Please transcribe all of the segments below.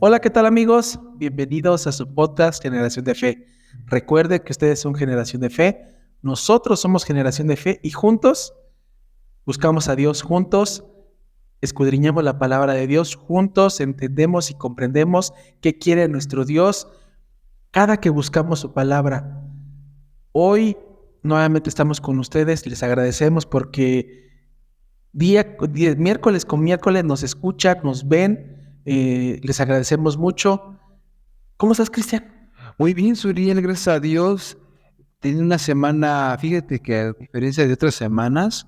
Hola, ¿qué tal amigos? Bienvenidos a su podcast Generación de Fe. Recuerde que ustedes son Generación de Fe, nosotros somos Generación de Fe y juntos buscamos a Dios, juntos escudriñamos la palabra de Dios, juntos entendemos y comprendemos qué quiere nuestro Dios cada que buscamos su palabra. Hoy nuevamente estamos con ustedes, les agradecemos porque miércoles con miércoles nos escuchan, nos ven, les agradecemos mucho. ¿Cómo estás, Cristian? Muy bien, Suriel, gracias a Dios. Tenía una semana, fíjate que a diferencia de otras semanas,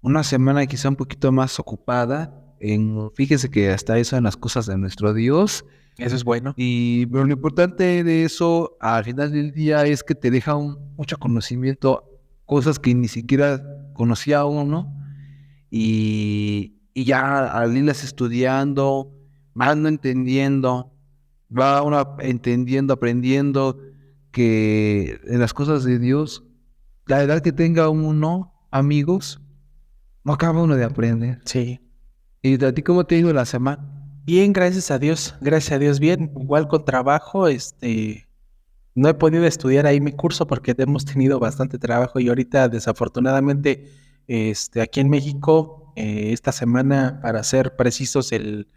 una semana quizá un poquito más ocupada. Fíjese que hasta eso en las cosas de nuestro Dios. Eso es bueno. Pero lo importante de eso al final del día es que te deja mucho conocimiento, cosas que ni siquiera conocía uno. Y ya al irlas estudiando, van entendiendo, va uno entendiendo, aprendiendo que en las cosas de Dios, la edad que tenga uno, amigos, no acaba uno de aprender. Sí. ¿Y a ti cómo te ha ido la semana? Bien, gracias a Dios, bien. Igual con trabajo, no he podido estudiar ahí mi curso porque hemos tenido bastante trabajo y ahorita desafortunadamente, aquí en México, esta semana, para ser precisos, el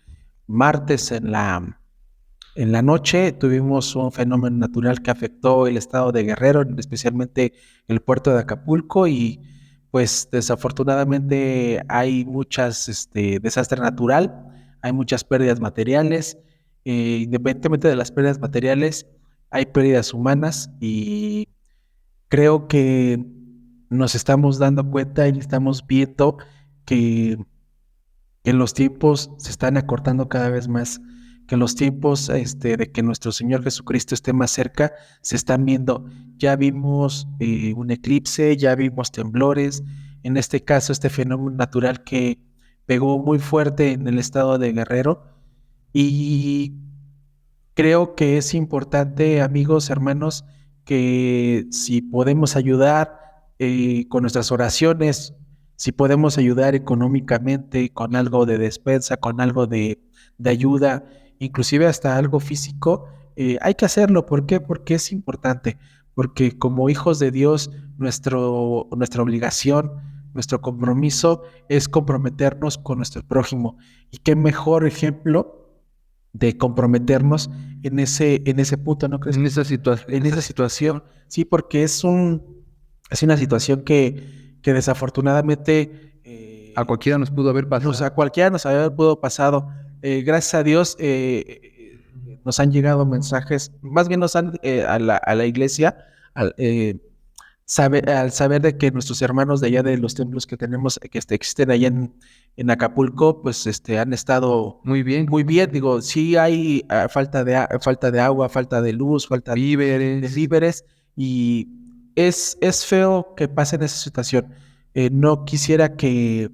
martes en la noche tuvimos un fenómeno natural que afectó el estado de Guerrero, especialmente el puerto de Acapulco y pues desafortunadamente hay muchas desastre natural, hay muchas pérdidas materiales, independientemente de las pérdidas materiales, hay pérdidas humanas y creo que nos estamos dando cuenta y estamos viendo que los tiempos se están acortando cada vez más, que los tiempos de que nuestro Señor Jesucristo esté más cerca se están viendo. Ya vimos un eclipse, ya vimos temblores, en este caso este fenómeno natural que pegó muy fuerte en el estado de Guerrero y creo que es importante, amigos, hermanos, que si podemos ayudar con nuestras oraciones, si podemos ayudar económicamente con algo de despensa, con algo de ayuda, inclusive hasta algo físico, hay que hacerlo. ¿Por qué? Porque es importante. Porque como hijos de Dios, nuestra obligación, nuestro compromiso es comprometernos con nuestro prójimo. Y qué mejor ejemplo de comprometernos en ese punto, ¿no crees? En esa situación. En esa situación, sí, porque es una situación que desafortunadamente A cualquiera nos pudo haber pasado. a cualquiera nos había pudo pasado. Gracias a Dios nos han llegado mensajes, más bien nos han a la iglesia, al, al saber de que nuestros hermanos de allá de los templos que tenemos, que existen allá en Acapulco, pues han estado Muy bien. muy bien. Digo, sí hay falta de agua, falta de luz, falta de Víveres. víveres, y es feo que pase en esa situación. No quisiera que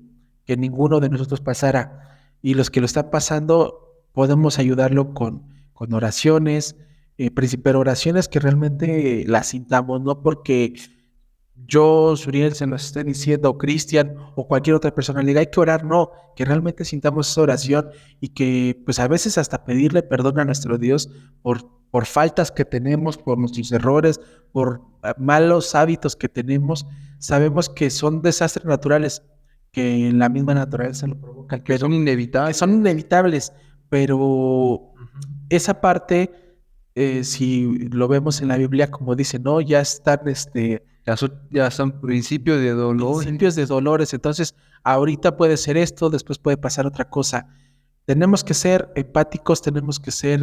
ninguno de nosotros pasara, y los que lo están pasando, podemos ayudarlo con oraciones, pero oraciones que realmente las sintamos, no porque yo, Suriel, se nos esté diciendo, Cristian o cualquier otra persona, le diga, hay que orar, no, que realmente sintamos esa oración y que pues a veces hasta pedirle perdón a nuestro Dios por faltas que tenemos, por nuestros errores, por malos hábitos que tenemos. Sabemos que son desastres naturales, que la misma naturaleza lo provoca, Que son inevitables, pero esa parte, si lo vemos en la Biblia, como dice, no, ya están ya son principios de dolor. principios de dolores. Entonces, ahorita puede ser esto, después puede pasar otra cosa. Tenemos que ser empáticos, tenemos que ser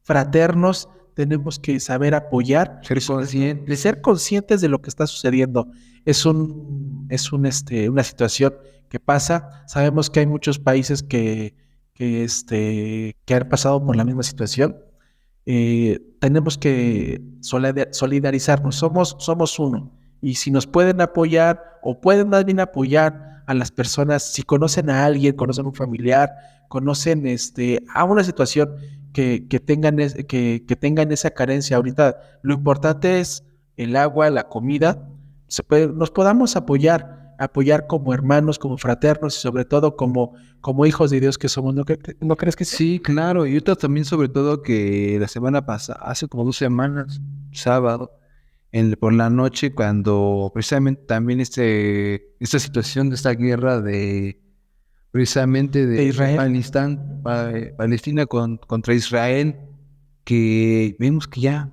fraternos, tenemos que saber apoyar, de ser conscientes de lo que está sucediendo. Una situación que pasa. Sabemos que hay muchos países que han pasado por la misma situación. Tenemos que solidarizarnos, somos uno. Y si nos pueden apoyar o pueden más bien apoyar a las personas, si conocen a alguien, conocen a un familiar, conocen a una situación que tengan esa carencia. Ahorita lo importante es el agua, la comida, nos podamos apoyar. apoyar como hermanos, como fraternos y sobre todo como hijos de Dios que somos. ¿No crees que sí? Sí, claro. Y ahorita también, sobre todo, que la semana pasada, hace como 2 semanas, sábado, por la noche, cuando precisamente también esta situación de esta guerra precisamente De de Israel. Palestina contra Israel, que vemos que ya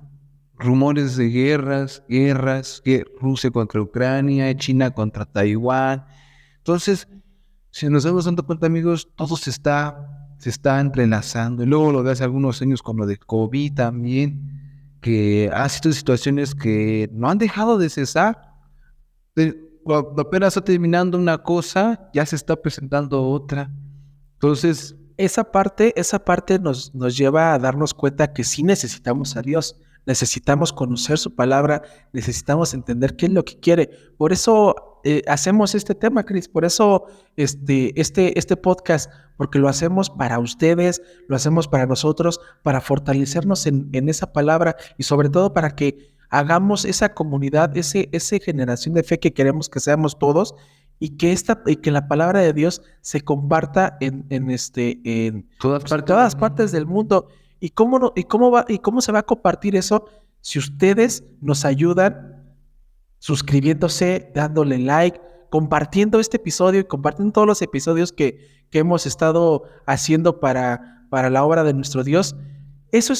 rumores de guerras, que Rusia contra Ucrania, China contra Taiwán. Entonces, si nos damos dando cuenta, amigos, todo se está entrelazando. Y luego lo de hace algunos años con lo de COVID también, que ha sido situaciones que no han dejado de cesar. Cuando apenas está terminando una cosa, ya se está presentando otra. Entonces, Esa parte nos lleva a darnos cuenta que sí necesitamos a Dios, necesitamos conocer su palabra, necesitamos entender qué es lo que quiere. Por eso hacemos este tema, Cris, por eso este podcast, porque lo hacemos para ustedes, lo hacemos para nosotros, para fortalecernos en esa palabra y sobre todo para que hagamos esa comunidad, esa generación de fe que queremos que seamos todos y que la palabra de Dios se comparta en todas pues, en partes todas partes del mundo. ¿Y cómo, y cómo se va a compartir eso si ustedes nos ayudan suscribiéndose, dándole like, compartiendo este episodio y compartiendo todos los episodios que hemos estado haciendo para la obra de nuestro Dios? Eso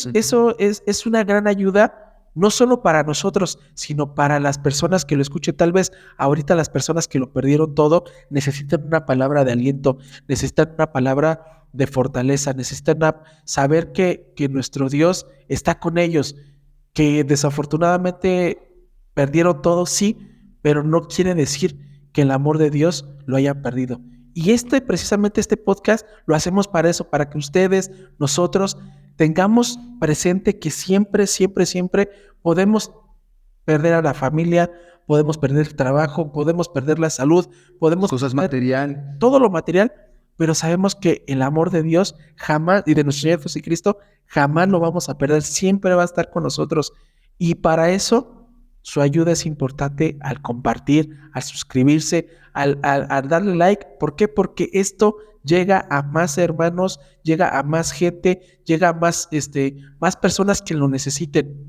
es una gran ayuda, no solo para nosotros, sino para las personas que lo escuchen. Tal vez ahorita las personas que lo perdieron todo necesitan una palabra de aliento, necesitan una palabra de fortaleza, necesitan saber que nuestro Dios está con ellos, que desafortunadamente perdieron todo, sí, pero no quiere decir que el amor de Dios lo hayan perdido. Y precisamente este podcast lo hacemos para eso, para que ustedes, nosotros, tengamos presente que siempre, siempre, siempre podemos perder a la familia, podemos perder el trabajo, podemos perder la salud, podemos cosas perder materiales. todo lo material, pero sabemos que el amor de Dios jamás, y de nuestro Señor Jesucristo, jamás lo vamos a perder, siempre va a estar con nosotros. Y para eso, su ayuda es importante al compartir, al suscribirse, al darle like. ¿Por qué? Porque esto llega a más hermanos, llega a más gente, llega a más personas que lo necesiten.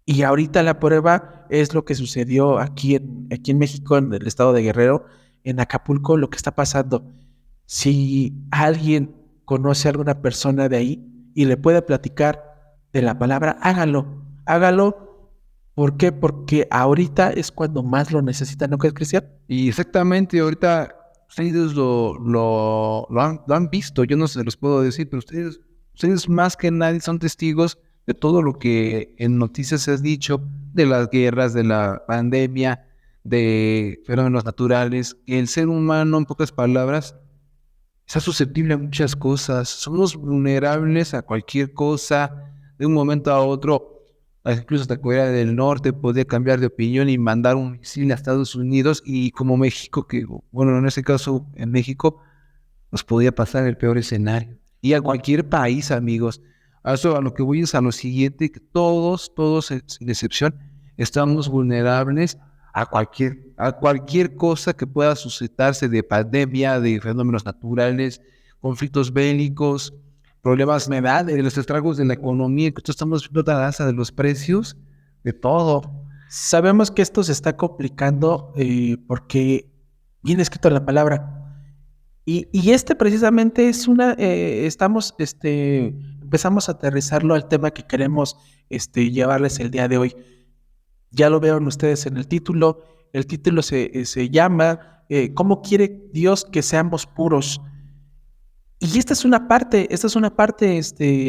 Y ahorita la prueba es lo que sucedió aquí en México, en el estado de Guerrero, en Acapulco, lo que está pasando. Si alguien conoce a alguna persona de ahí y le puede platicar de la palabra, hágalo, hágalo. ¿Por qué? Porque ahorita es cuando más lo necesitan, ¿no crees, Cristian? Y exactamente, ahorita ustedes lo han visto, yo no se los puedo decir, pero ustedes más que nadie son testigos de todo lo que en noticias se ha dicho, de las guerras, de la pandemia, de fenómenos naturales. El ser humano, en pocas palabras, está susceptible a muchas cosas. Somos vulnerables a cualquier cosa. De un momento a otro, incluso hasta Corea del Norte podía cambiar de opinión y mandar un misil a Estados Unidos. Y como México, que bueno, en este caso en México, nos podía pasar el peor escenario. Y a cualquier país, amigos. A lo que voy es a lo siguiente, que todos, sin excepción, estamos vulnerables a cualquier cosa que pueda suscitarse de pandemia, de fenómenos naturales, conflictos bélicos, problemas de los estragos de la economía, que estamos viendo la alza de los precios, de todo. Sabemos que esto se está complicando porque viene escrito en la palabra. Y precisamente es empezamos a aterrizarlo al tema que queremos llevarles el día de hoy. Ya lo vieron ustedes en el título se llama ¿Cómo quiere Dios que seamos puros? Y esta es una parte,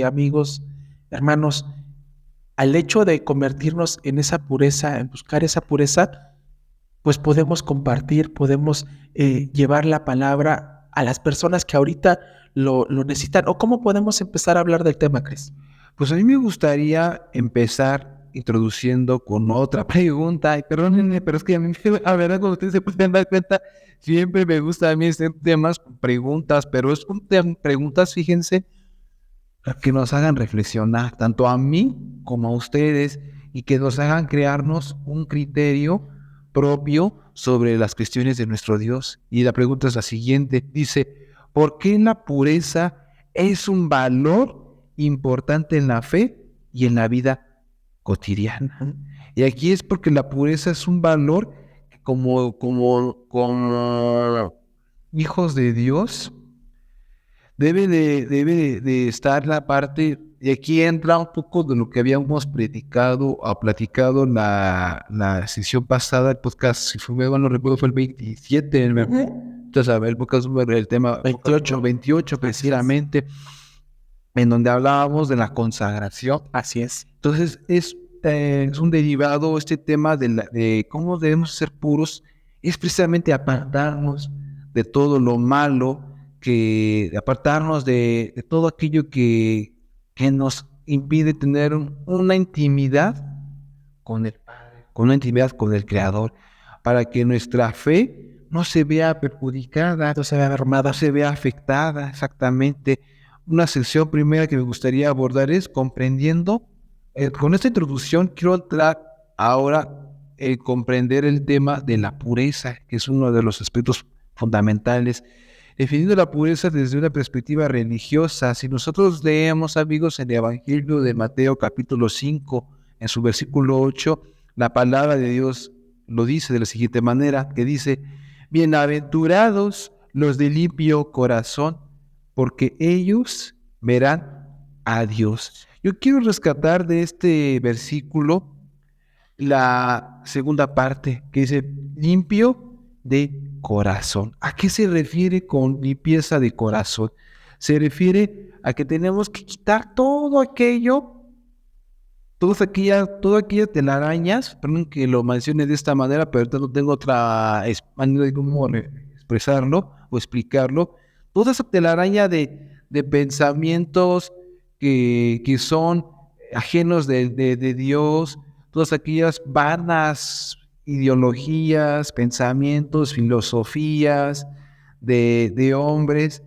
amigos, hermanos, al hecho de convertirnos en esa pureza, en buscar esa pureza, pues podemos compartir, podemos llevar la palabra a las personas que ahorita lo necesitan. ¿O cómo podemos empezar a hablar del tema, Cris? Pues a mí me gustaría empezar introduciendo con otra pregunta. Ay, perdónenme, pero es que a mí, a ver, cuando ustedes se pueden dar cuenta, siempre me gusta a mí hacer temas con preguntas, pero es preguntas, fíjense, que nos hagan reflexionar, tanto a mí como a ustedes, y que nos hagan crearnos un criterio propio sobre las cuestiones de nuestro Dios. Y la pregunta es la siguiente, dice, ¿por qué la pureza es un valor importante en la fe y en la vida cotidiana? Y aquí es porque la pureza es un valor que como hijos de Dios debe de estar la parte, y aquí entra un poco de lo que habíamos platicado la sesión pasada, el podcast, si fue mal no recuerdo, fue el 27, entonces, a ver, el podcast, el tema 28 precisamente, en donde hablábamos de la consagración. Así es. Entonces, es un derivado, este tema de cómo debemos ser puros, es precisamente apartarnos de todo lo malo, apartarnos de todo aquello que nos impide tener una intimidad con el Padre, con una intimidad con el Creador, para que nuestra fe no se vea perjudicada, No se ve armada. no se vea afectada, exactamente. Una sección primera que me gustaría abordar es comprendiendo, con esta introducción quiero entrar ahora comprender el tema de la pureza, que es uno de los aspectos fundamentales. Definiendo la pureza desde una perspectiva religiosa, si nosotros leemos, amigos, en el Evangelio de Mateo capítulo 5, en su versículo 8, la palabra de Dios lo dice de la siguiente manera, que dice, bienaventurados los de limpio corazón, porque ellos verán a Dios. Yo quiero rescatar de este versículo la segunda parte, que dice limpio de corazón. ¿A qué se refiere con limpieza de corazón? Se refiere a que tenemos que quitar todo aquello, todas aquellas telarañas, perdón que lo mencione de esta manera, pero ahorita no tengo otra manera de cómo expresarlo o explicarlo. Toda esa telaraña de pensamientos que son ajenos de Dios, todas aquellas vanas ideologías, pensamientos, filosofías de hombres.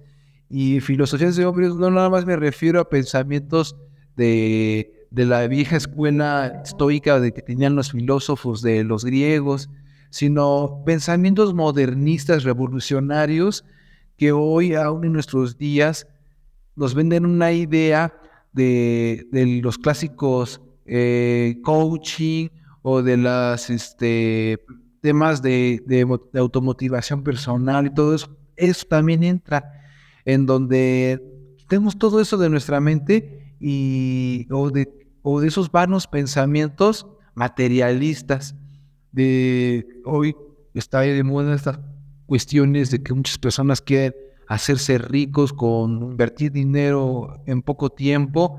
Y filosofías de hombres no nada más me refiero a pensamientos de la vieja escuela estoica de que tenían los filósofos de los griegos, sino pensamientos modernistas, revolucionarios, que hoy, aún en nuestros días, nos venden una idea de los clásicos coaching o de las temas de automotivación personal y todo eso. Eso también entra en donde quitemos todo eso de nuestra mente o de esos vanos pensamientos materialistas. Hoy está de moda estas cuestiones de que muchas personas quieren hacerse ricos con invertir dinero en poco tiempo,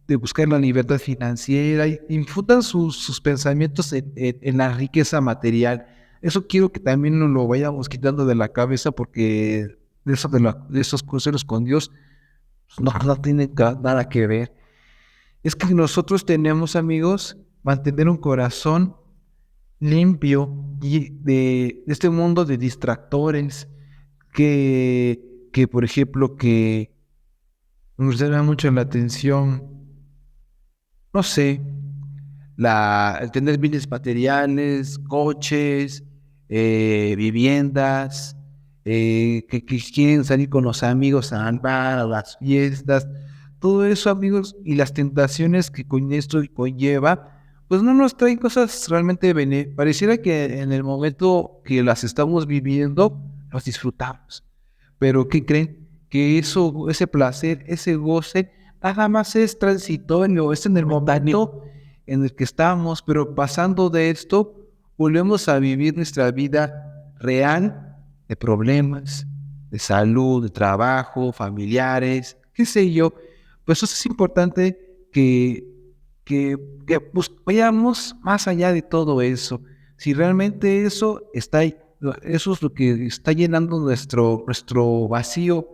de buscar la libertad financiera, y infutan sus pensamientos en la riqueza material. Eso quiero que también nos lo vayamos quitando de la cabeza, porque de esos cruceros con Dios no tienen nada que ver. Es que nosotros tenemos, amigos, mantener un corazón limpio y de este mundo de distractores que por ejemplo, que nos llama mucho la atención, no sé, el tener bienes materiales, coches, viviendas, que quieren salir con los amigos al bar, a las fiestas, todo eso, amigos, y las tentaciones que con esto conlleva, pues no nos traen cosas realmente pareciera que en el momento que las estamos viviendo, los disfrutamos. Pero ¿qué creen? Que ese placer, ese goce, nada más es transitorio, es en el momento en el que estamos, pero pasando de esto, volvemos a vivir nuestra vida real de problemas, de salud, de trabajo, familiares, qué sé yo. Pues eso es importante que pues, vayamos más allá de todo eso. Si realmente eso es lo que está llenando nuestro vacío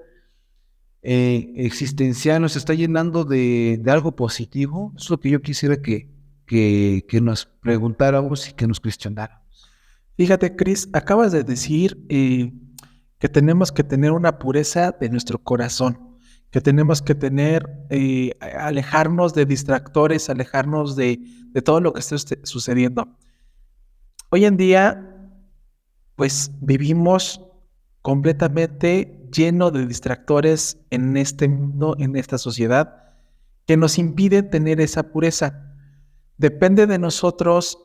existencial, nos está llenando de algo positivo, eso es lo que yo quisiera que nos preguntáramos y que nos cuestionáramos. Fíjate, Chris, acabas de decir que tenemos que tener una pureza de nuestro corazón, que tenemos que alejarnos de distractores, alejarnos de todo lo que esté sucediendo. Hoy en día pues vivimos completamente lleno de distractores en este mundo, en esta sociedad, que nos impiden tener esa pureza. Depende de nosotros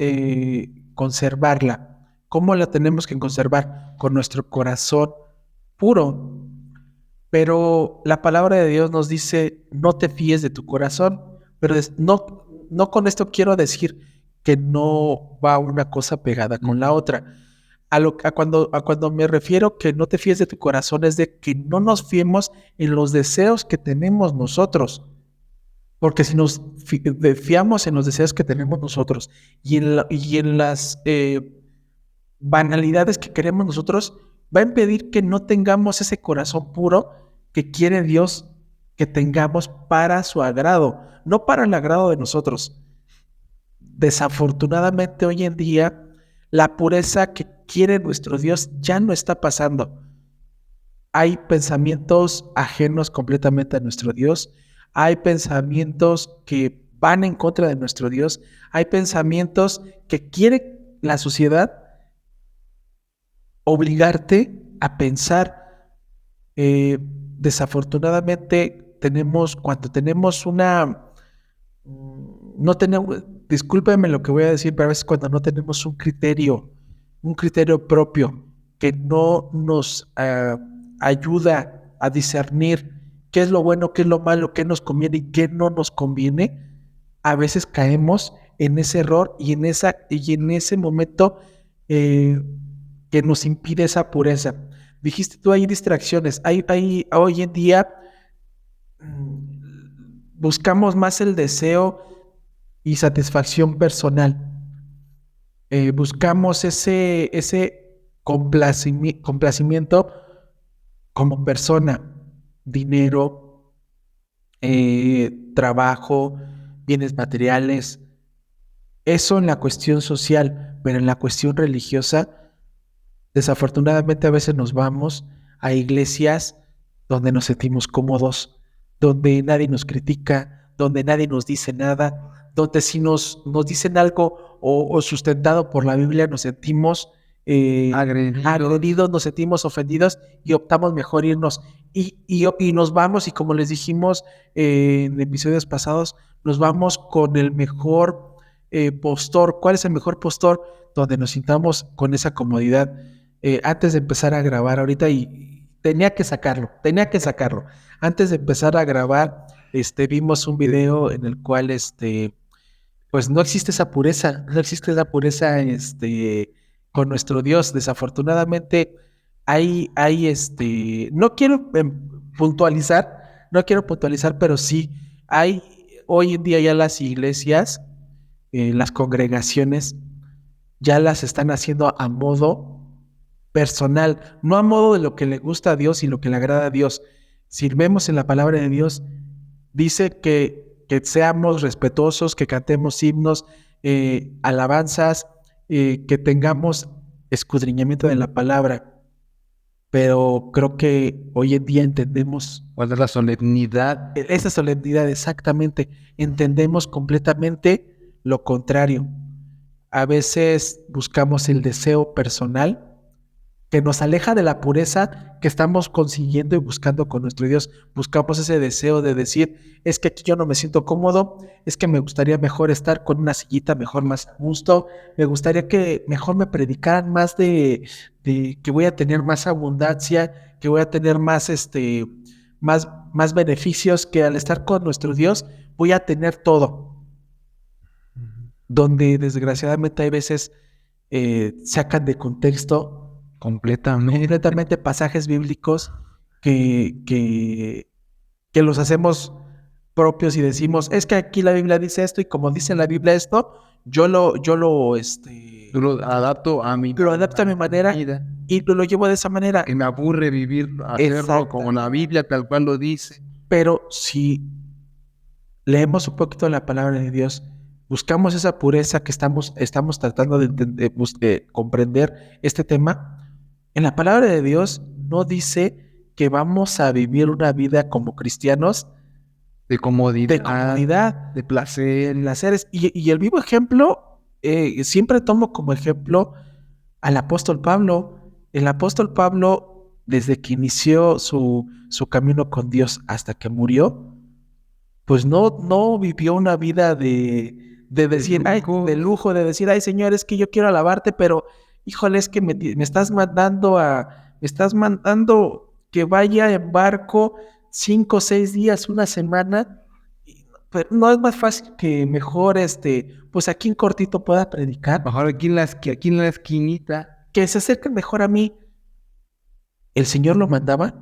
conservarla. ¿Cómo la tenemos que conservar? Con nuestro corazón puro. Pero la palabra de Dios nos dice, no te fíes de tu corazón. Pero no, no con esto quiero decir que no va una cosa pegada con la otra. A cuando me refiero que no te fíes de tu corazón es de que no nos fiemos en los deseos que tenemos nosotros. Porque si nos fiamos en los deseos que tenemos nosotros y en las banalidades que queremos nosotros, va a impedir que no tengamos ese corazón puro que quiere Dios que tengamos para su agrado, no para el agrado de nosotros. Desafortunadamente hoy en día, la pureza que quiere nuestro Dios ya no está pasando. Hay pensamientos ajenos completamente a nuestro Dios. Hay pensamientos que van en contra de nuestro Dios. Hay pensamientos que quiere la sociedad obligarte a pensar. Desafortunadamente cuando tenemos no tenemos, discúlpeme lo que voy a decir, pero a veces cuando no tenemos un criterio propio que no nos ayuda a discernir qué es lo bueno, qué es lo malo, qué nos conviene y qué no nos conviene, a veces caemos en ese error y en ese momento que nos impide esa pureza. Dijiste tú, hay distracciones. Hoy en día buscamos más el deseo y satisfacción personal. Buscamos ese complacimiento como persona, dinero, trabajo, bienes materiales. Eso en la cuestión social, pero en la cuestión religiosa, desafortunadamente a veces nos vamos a iglesias donde nos sentimos cómodos, donde nadie nos critica, donde nadie nos dice nada, donde si nos dicen algo o sustentado por la Biblia nos sentimos agredidos, nos sentimos ofendidos y optamos mejor irnos. Y nos vamos, y como les dijimos en episodios pasados, nos vamos con el mejor postor. ¿Cuál es el mejor postor? Donde nos sintamos con esa comodidad. Antes de empezar a grabar ahorita, y tenía que sacarlo. Antes de empezar a grabar, vimos un video en el cual, pues no existe esa pureza, con nuestro Dios. Desafortunadamente, no quiero puntualizar, pero sí, hay hoy en día ya las iglesias, las congregaciones, ya las están haciendo a modo personal, no a modo de lo que le gusta a Dios y lo que le agrada a Dios. Si vemos en la palabra de Dios, dice que seamos respetuosos, que cantemos himnos, alabanzas, que tengamos escudriñamiento de la palabra. Pero creo que hoy en día entendemos ¿Cuál es la solemnidad? esa solemnidad exactamente. Entendemos completamente lo contrario. A veces buscamos el deseo personal que nos aleja de la pureza que estamos consiguiendo y buscando con nuestro Dios. Buscamos ese deseo de decir, es que aquí yo no me siento cómodo, es que me gustaría mejor estar con una sillita mejor, más a gusto, me gustaría que mejor me predicaran más de que voy a tener más abundancia, que voy a tener más beneficios, que al estar con nuestro Dios voy a tener todo. Donde desgraciadamente hay veces sacan de contexto completamente pasajes bíblicos que los hacemos propios y decimos, es que aquí la Biblia dice esto y como dice la Biblia esto, yo lo adapto a mi manera vida. Y lo llevo de esa manera. Que me aburre hacerlo como la Biblia tal cual lo dice. Pero si leemos un poquito la palabra de Dios, buscamos esa pureza que estamos tratando de comprender este tema. En la palabra de Dios no dice que vamos a vivir una vida como cristianos de comodidad, de placeres. Y el vivo ejemplo, siempre tomo como ejemplo al apóstol Pablo. El apóstol Pablo, desde que inició su camino con Dios hasta que murió, pues no vivió una vida de decir, ay, de lujo, de decir, ay, Señor, es que yo quiero alabarte, pero híjole, es que me estás mandando que vaya en barco 5 o 6 días, una semana, pero no es más fácil que mejor, pues aquí en cortito pueda predicar, Mejor aquí en la esquinita. que se acerquen mejor a mí. El Señor lo mandaba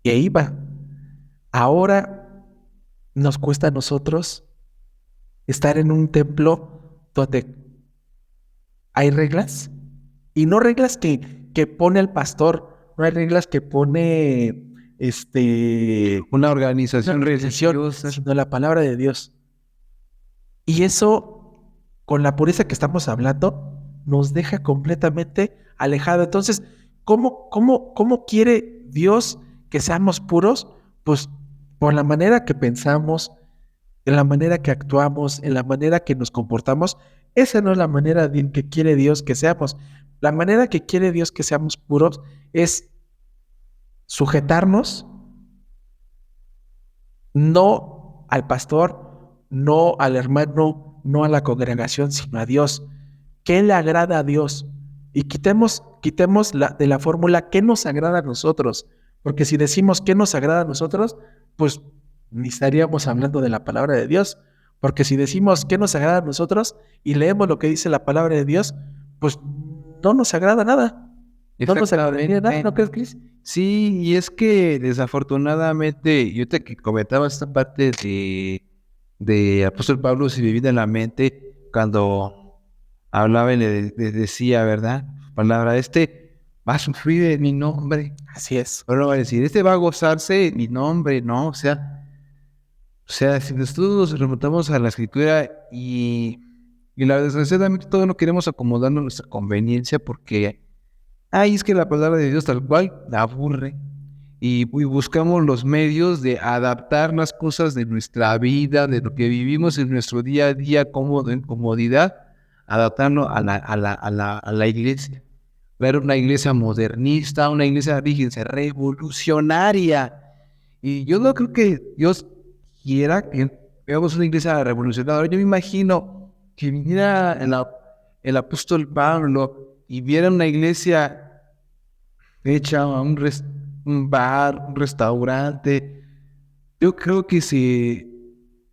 y ahí va. Ahora nos cuesta a nosotros estar en un templo donde hay reglas, y no reglas que pone el pastor, no hay reglas que pone Una organización religión, religiosa. sino la palabra de Dios. Y eso, con la pureza que estamos hablando, nos deja completamente alejado. Entonces, ¿cómo quiere Dios que seamos puros? Pues por la manera que pensamos, en la manera que actuamos, en la manera que nos comportamos. Esa no es la manera que quiere Dios que seamos. La manera que quiere Dios que seamos puros es sujetarnos no al pastor, no al hermano, no a la congregación, sino a Dios. ¿Qué le agrada a Dios? Y quitemos de la fórmula qué nos agrada a nosotros. Porque si decimos qué nos agrada a nosotros, pues ni estaríamos hablando de la palabra de Dios. Porque si decimos qué nos agrada a nosotros y leemos lo que dice la palabra de Dios, pues no nos agrada nada. No nos agradaría nada, ¿no crees, Cris? Sí, y es que desafortunadamente, yo te que comentaba esta parte de Apóstol Pablo, si me viene a la mente cuando hablaba y le decía, ¿verdad? Palabra, va a sufrir en mi nombre. Así es. Pero no va a decir, va a gozarse en mi nombre, ¿no? O sea, si nosotros nos remontamos a la escritura y la desgraciadamente todo no queremos acomodarnos a nuestra conveniencia porque es que la palabra de Dios tal cual la aburre y buscamos los medios de adaptar las cosas de nuestra vida, de lo que vivimos en nuestro día a día cómodo, en comodidad, adaptarlo a la iglesia. Ver una iglesia modernista, una iglesia, fíjense, revolucionaria. Y yo no creo que Dios quiera que veamos una iglesia revolucionaria. Yo me imagino que viniera el apóstol Pablo y viera una iglesia hecha a un bar, un restaurante. Yo creo que se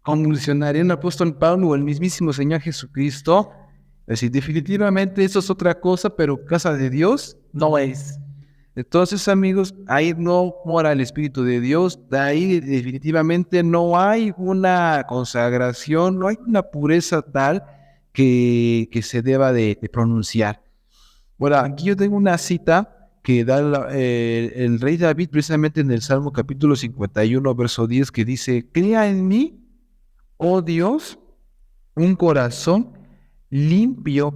convulsionaría el apóstol Pablo o el mismísimo Señor Jesucristo. Es decir, definitivamente eso es otra cosa, pero casa de Dios no es. Entonces, amigos, ahí no mora el Espíritu de Dios, de ahí definitivamente no hay una consagración, no hay una pureza tal que se deba de pronunciar. Bueno, aquí yo tengo una cita que da el rey David precisamente en el Salmo capítulo 51, verso 10, que dice, crea en mí, oh Dios, un corazón limpio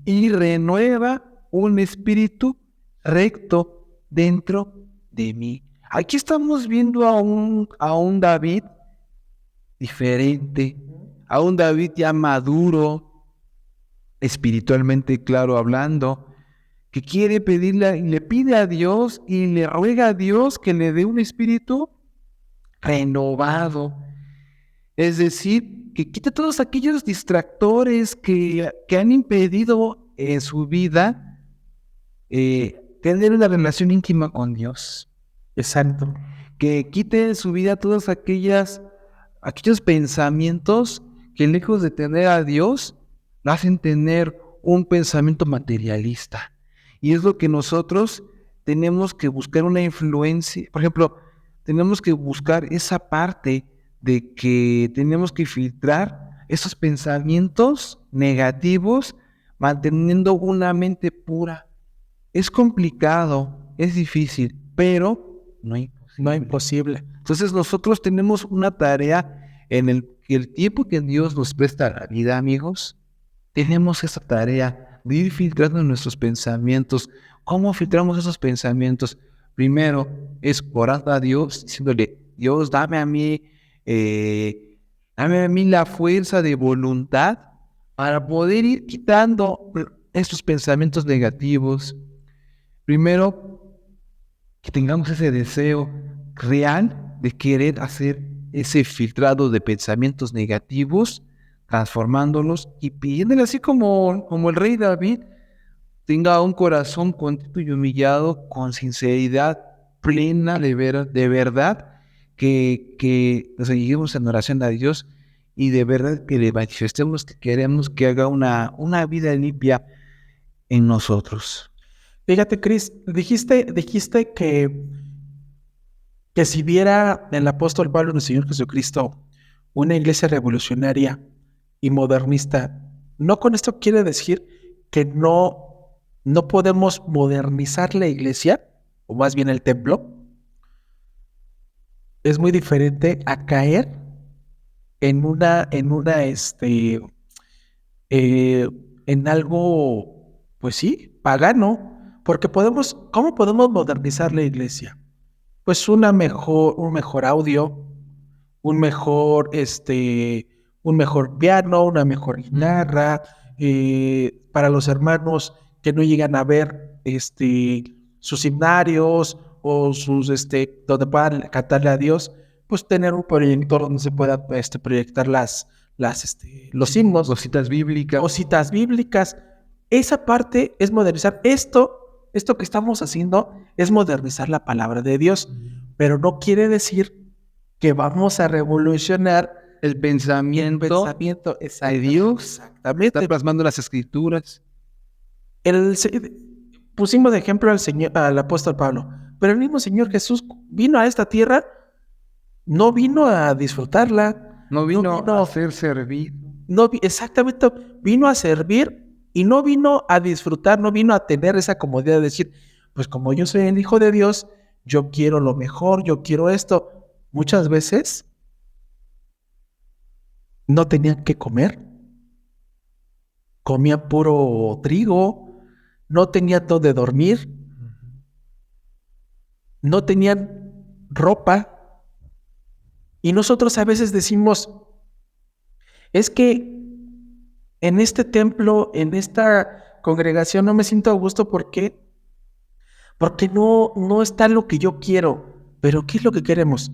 y renueva un espíritu recto dentro de mí. Aquí estamos viendo a un David diferente, a un David ya maduro, espiritualmente claro hablando, que quiere pedirle y le pide a Dios y le ruega a Dios que le dé un espíritu renovado. Es decir, que quite todos aquellos distractores que han impedido en su vida tener una relación íntima con Dios. Exacto. Que quite en su vida todos aquellos pensamientos que lejos de tener a Dios, hacen tener un pensamiento materialista. Y es lo que nosotros tenemos que buscar una influencia. Por ejemplo, tenemos que buscar esa parte de que tenemos que filtrar esos pensamientos negativos manteniendo una mente pura. Es complicado, es difícil, pero no imposible. Entonces nosotros tenemos una tarea en el tiempo que Dios nos presta a la vida, amigos. Tenemos esa tarea de ir filtrando nuestros pensamientos. ¿Cómo filtramos esos pensamientos? Primero es orando a Dios, diciéndole, Dios, dame a mí la fuerza de voluntad para poder ir quitando estos pensamientos negativos, primero que tengamos ese deseo real de querer hacer ese filtrado de pensamientos negativos, transformándolos y pidiéndole así como el rey David, tenga un corazón contrito y humillado, con sinceridad plena de verdad, que nos lleguemos en oración a Dios y de verdad que le manifestemos que queremos que haga una vida limpia en nosotros. Fíjate, Cris, dijiste que si viera el apóstol Pablo en el Señor Jesucristo una iglesia revolucionaria y modernista, no con esto quiere decir que no podemos modernizar la iglesia, o más bien el templo. Es muy diferente a caer eh, en algo, pues sí, pagano, porque ¿cómo podemos modernizar la iglesia? Pues un mejor audio, un mejor, un mejor piano, una mejor guitarra, para los hermanos que no llegan a ver, sus himnarios o donde puedan cantarle a Dios, pues tener un proyector donde se pueda, proyectar los himnos Cositas o bíblicas. citas bíblicas. Esa parte es modernizar. Esto que estamos haciendo es modernizar la palabra de Dios, pero no quiere decir que vamos a revolucionar El el pensamiento pensamiento. de Dios está Exactamente. plasmando las escrituras. El se- Pusimos de ejemplo al apóstol Pablo, pero el mismo Señor Jesús vino a esta tierra, no vino a disfrutarla, No vino a ser servido. exactamente, vino a servir y no vino a disfrutar, no vino a tener esa comodidad de decir, pues como yo soy el Hijo de Dios, yo quiero lo mejor, yo quiero esto. Muchas veces no tenían que comer, comían puro trigo, no tenían dónde dormir, no tenían ropa. Y nosotros a veces decimos, es que en este templo, en esta congregación no me siento a gusto. ¿Por qué? Porque no está lo que yo quiero. Pero ¿qué es lo que queremos?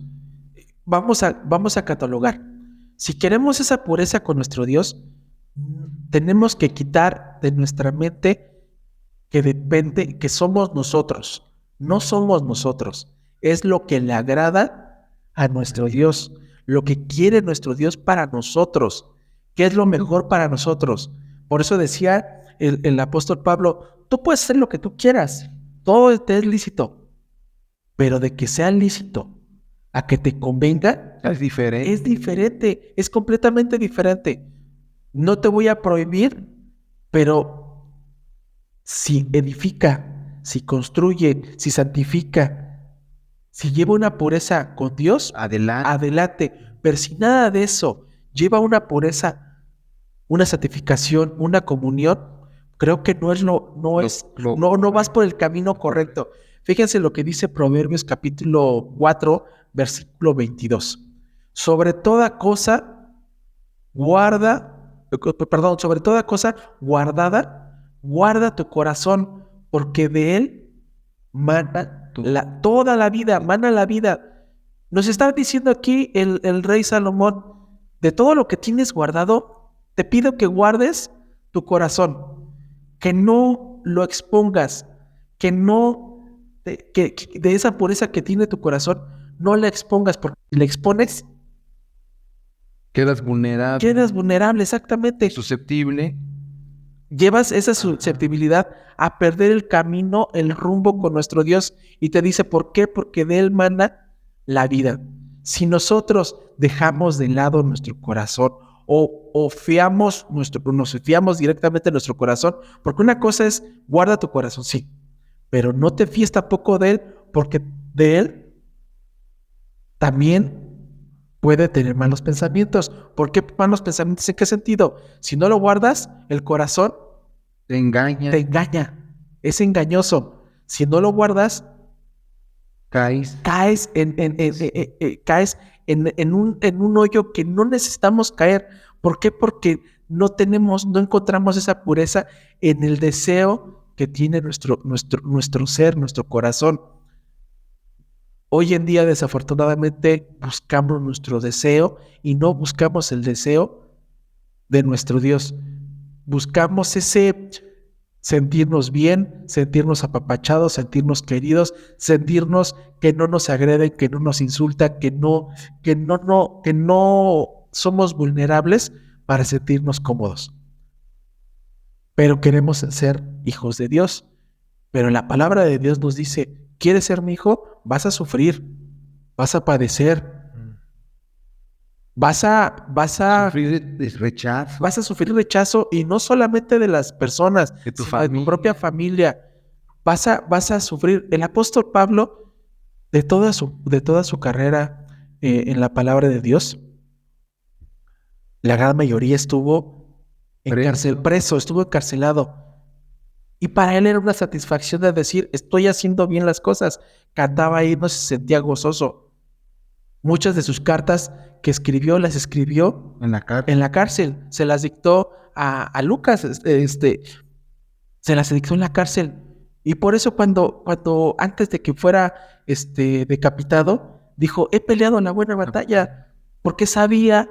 Vamos a catalogar. Si queremos esa pureza con nuestro Dios, tenemos que quitar de nuestra mente que depende, que somos nosotros. No somos nosotros. Es lo que le agrada a nuestro Dios, lo que quiere nuestro Dios para nosotros, que es lo mejor para nosotros. Por eso decía el apóstol Pablo, tú puedes hacer lo que tú quieras, todo te es lícito, pero de que sea lícito a que te convenga, Es diferente. es completamente diferente. No te voy a prohibir, pero si edifica, si construye, si santifica, si lleva una pureza con Dios, Adelante. adelante. Pero si nada de eso lleva una pureza, una santificación, una comunión, creo que no vas por el camino correcto. Fíjense lo que dice Proverbios capítulo 4, versículo 22. Sobre toda cosa sobre toda cosa guardada, guarda tu corazón, porque de él mana toda la vida, mana la vida. Nos está diciendo aquí el rey Salomón, de todo lo que tienes guardado, te pido que guardes tu corazón, que no lo expongas, que no, que de esa pureza que tiene tu corazón, no la expongas, porque si la expones, Quedas vulnerable, quedas vulnerable, exactamente. susceptible. Llevas esa susceptibilidad a perder el camino, el rumbo con nuestro Dios. Y te dice, ¿por qué? Porque de Él mana la vida. Si nosotros dejamos de lado nuestro corazón o nos fiamos directamente en nuestro corazón, porque una cosa es, guarda tu corazón, sí, pero no te fíes tampoco de Él, porque de Él también puede tener malos pensamientos. ¿Por qué malos pensamientos? ¿En qué sentido? Si no lo guardas, el corazón Te engaña. te engaña, es engañoso. Si no lo guardas, Caes. caes en un hoyo que no necesitamos caer. ¿Por qué? Porque no encontramos esa pureza en el deseo que tiene nuestro ser, nuestro corazón. Hoy en día, desafortunadamente, buscamos nuestro deseo y no buscamos el deseo de nuestro Dios. Buscamos ese sentirnos bien, sentirnos apapachados, sentirnos queridos, sentirnos que no nos agreden, que no nos insultan, que no somos vulnerables para sentirnos cómodos. Pero queremos ser hijos de Dios. Pero la palabra de Dios nos dice, ¿quieres ser mi hijo? Vas a sufrir, vas a padecer, vas a Sufrir rechazo vas a sufrir rechazo, y no solamente de las personas, de tu sino de tu familia. propia familia. Vas a sufrir. El apóstol Pablo, de toda su carrera en la palabra de Dios, la gran mayoría estuvo preso, estuvo encarcelado. Y para él era una satisfacción de decir, estoy haciendo bien las cosas. Cantaba himnos y se sentía gozoso. Muchas de sus cartas que escribió, las escribió en la cárcel. en la cárcel. Se las dictó a Lucas, se las dictó en la cárcel. Y por eso cuando antes de que fuera decapitado, dijo, he peleado la buena batalla, porque sabía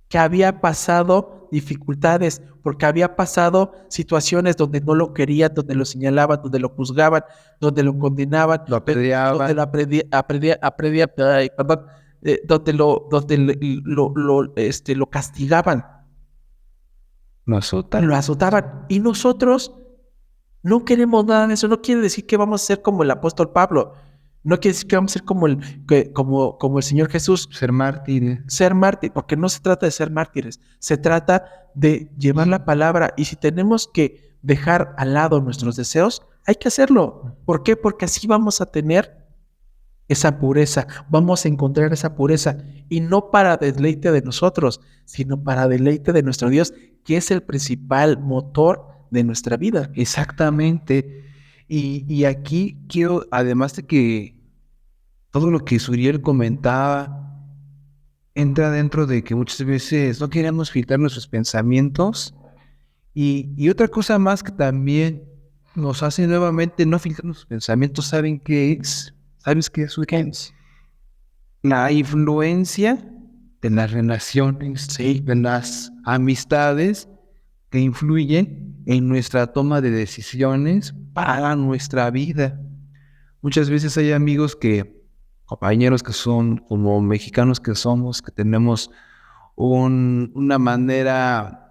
que había pasado dificultades, porque había pasado situaciones donde no lo querían, donde lo señalaban, donde lo juzgaban, donde lo condenaban, Lo apedreaban. donde lo castigaban, Lo azotan. lo azotaban. Y nosotros no queremos nada de eso. No quiere decir que vamos a ser como el apóstol Pablo. No quiere decir que vamos a ser como el Señor Jesús. Ser mártires. Ser mártir, porque no se trata de ser mártires. Se trata de llevar la palabra. Y si tenemos que dejar al lado nuestros deseos, hay que hacerlo. ¿Por qué? Porque así vamos a tener esa pureza. Vamos a encontrar esa pureza. Y no para deleite de nosotros, sino para deleite de nuestro Dios, que es el principal motor de nuestra vida. Exactamente. Y aquí quiero, además de que todo lo que Suriel comentaba, entra dentro de que muchas veces no queremos filtrar nuestros pensamientos. Y otra cosa más que también nos hace nuevamente no filtrar nuestros pensamientos, ¿saben qué es? ¿Sabes qué es, Suriel? La influencia de las relaciones, Sí. de las amistades que influyen en nuestra toma de decisiones para nuestra vida. Muchas veces hay amigos compañeros que son como mexicanos que somos, que tenemos una manera,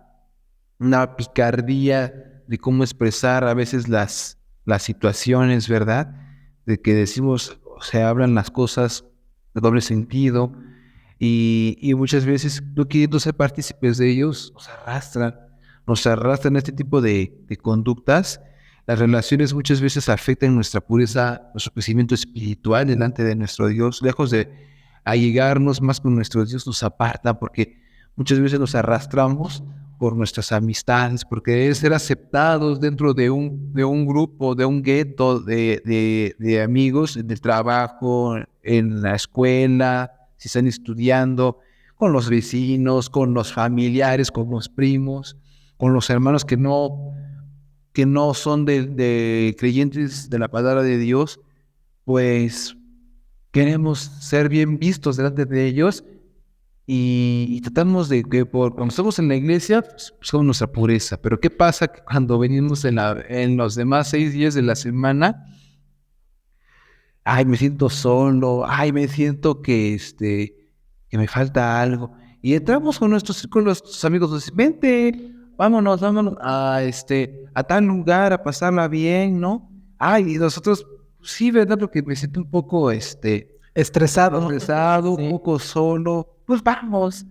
una picardía de cómo expresar a veces las situaciones, ¿verdad? De que decimos, se hablan las cosas de doble sentido y muchas veces no queriendo ser partícipes de ellos, nos arrastran a este tipo de conductas. Las relaciones muchas veces afectan nuestra pureza, nuestro crecimiento espiritual delante de nuestro Dios, lejos de allegarnos más con nuestro Dios, nos aparta porque muchas veces nos arrastramos por nuestras amistades, porque es ser aceptados dentro de un grupo, de un gueto de amigos, en el trabajo, en la escuela, si están estudiando, con los vecinos, con los familiares, con los primos, con los hermanos que no son de creyentes de la palabra de Dios, pues queremos ser bien vistos delante de ellos y tratamos de que cuando estamos en la iglesia, pues, buscamos nuestra pureza. Pero ¿qué pasa que cuando venimos en los demás 6 días de la semana? Ay, me siento solo, ay, me siento que me falta algo. Y entramos con nuestros círculos, nuestros amigos, nos dicen, vente, vámonos a tal lugar a pasarla bien, ¿no? Ay, y nosotros, sí, ¿verdad? Porque me siento un poco, Estresado, un poco solo, pues vamos.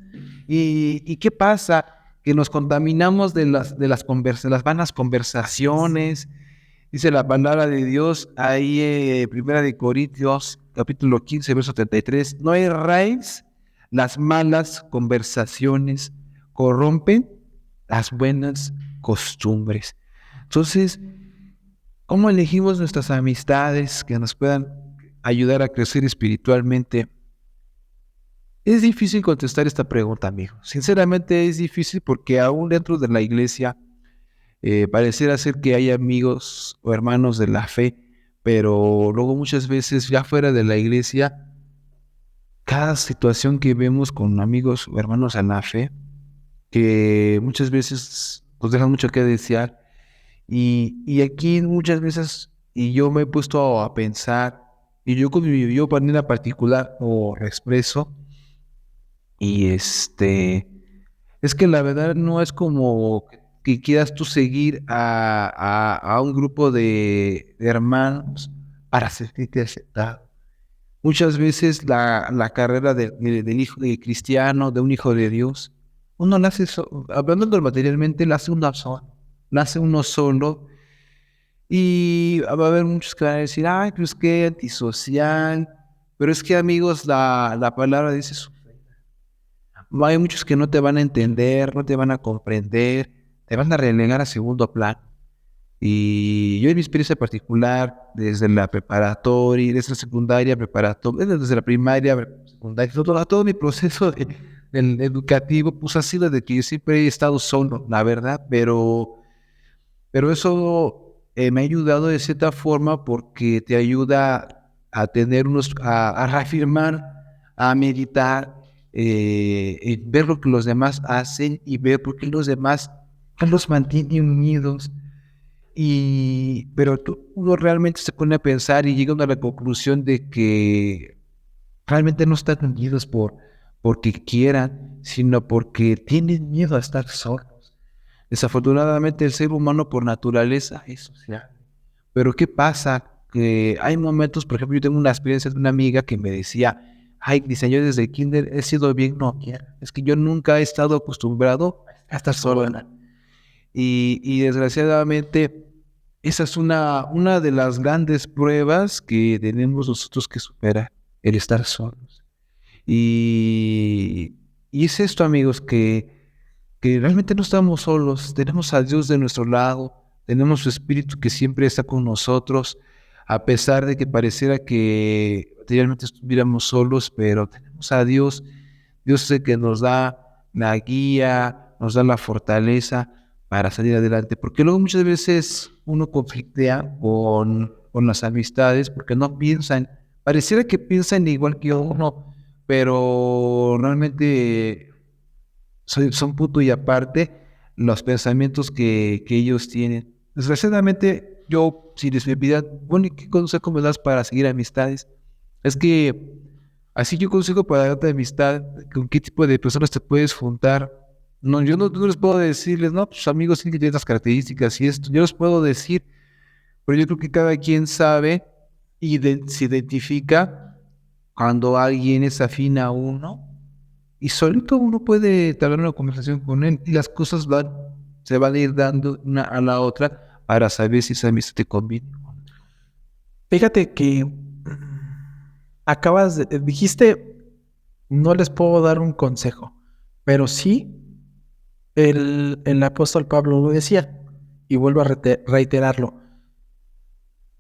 ¿Y qué pasa? Que nos contaminamos de las vanas conversaciones. Dice la palabra de Dios ahí, Primera de Corintios, capítulo 15, verso 33. No erráis, las malas conversaciones corrompen las buenas costumbres. Entonces, ¿cómo elegimos nuestras amistades que nos puedan ayudar a crecer espiritualmente? Es difícil contestar esta pregunta, amigo. Sinceramente es difícil porque aún dentro de la iglesia pareciera ser que hay amigos o hermanos de la fe, pero luego muchas veces ya fuera de la iglesia, cada situación que vemos con amigos o hermanos en la fe, que muchas veces nos dejan mucho que desear. Y aquí muchas veces, y yo me he puesto a pensar, y yo con mi yo de manera particular o expreso, y es que la verdad no es como que quieras tú seguir a un grupo de hermanos para sentirte aceptado. Muchas veces la carrera del hijo de cristiano, de un hijo de Dios, uno nace, hablando materialmente, nace uno solo, y va a haber muchos que van a decir, ay, pues qué antisocial, pero es que amigos, la palabra dice, hay muchos que no te van a entender, no te van a comprender, te van a relegar a segundo plano. Y yo en mi experiencia particular, desde la preparatoria, desde la secundaria, preparatoria, desde la primaria, secundaria, todo mi proceso del educativo, pues ha sido de que yo siempre he estado solo, la verdad, pero eso me ha ayudado de cierta forma porque te ayuda a tener a reafirmar, a meditar, ver lo que los demás hacen y ver por qué los demás los mantienen unidos. Pero uno realmente se pone a pensar y llega a la conclusión de que realmente no están unidos porque quieran, sino porque tienen miedo a estar solos. Desafortunadamente el ser humano por naturaleza es social. Pero ¿qué pasa? Que hay momentos, por ejemplo, yo tengo una experiencia de una amiga que me decía, ay, dice, yo desde el kinder he sido bien noquera. Es que yo nunca he estado acostumbrado a estar sola. Y desgraciadamente esa es una de las grandes pruebas que tenemos nosotros que superar, el estar solos. Y, y es esto, amigos, que realmente no estamos solos, tenemos a Dios de nuestro lado, tenemos su Espíritu que siempre está con nosotros, a pesar de que pareciera que materialmente estuviéramos solos, pero tenemos a Dios, Dios es el que nos da la guía, nos da la fortaleza para salir adelante, porque luego muchas veces uno conflictea con las amistades porque no piensan, pareciera que piensan igual que uno, pero realmente son punto y aparte los pensamientos que ellos tienen. Desgraciadamente, yo, si les pidiera, bueno, ¿y qué consejo me das para seguir amistades? Es que así yo consejo para darte amistad, con qué tipo de personas te puedes juntar. No, yo no les puedo decirles, no, pues amigos tienen que tener estas características y esto. Yo les puedo decir, pero yo creo que cada quien sabe y se identifica cuando alguien es afín a uno y solito uno puede tener una conversación con él y las cosas se van a ir dando una a la otra para saber si esa amistad te conviene. Fíjate que dijiste, no les puedo dar un consejo, pero sí el apóstol Pablo lo decía, y vuelvo a reiterarlo,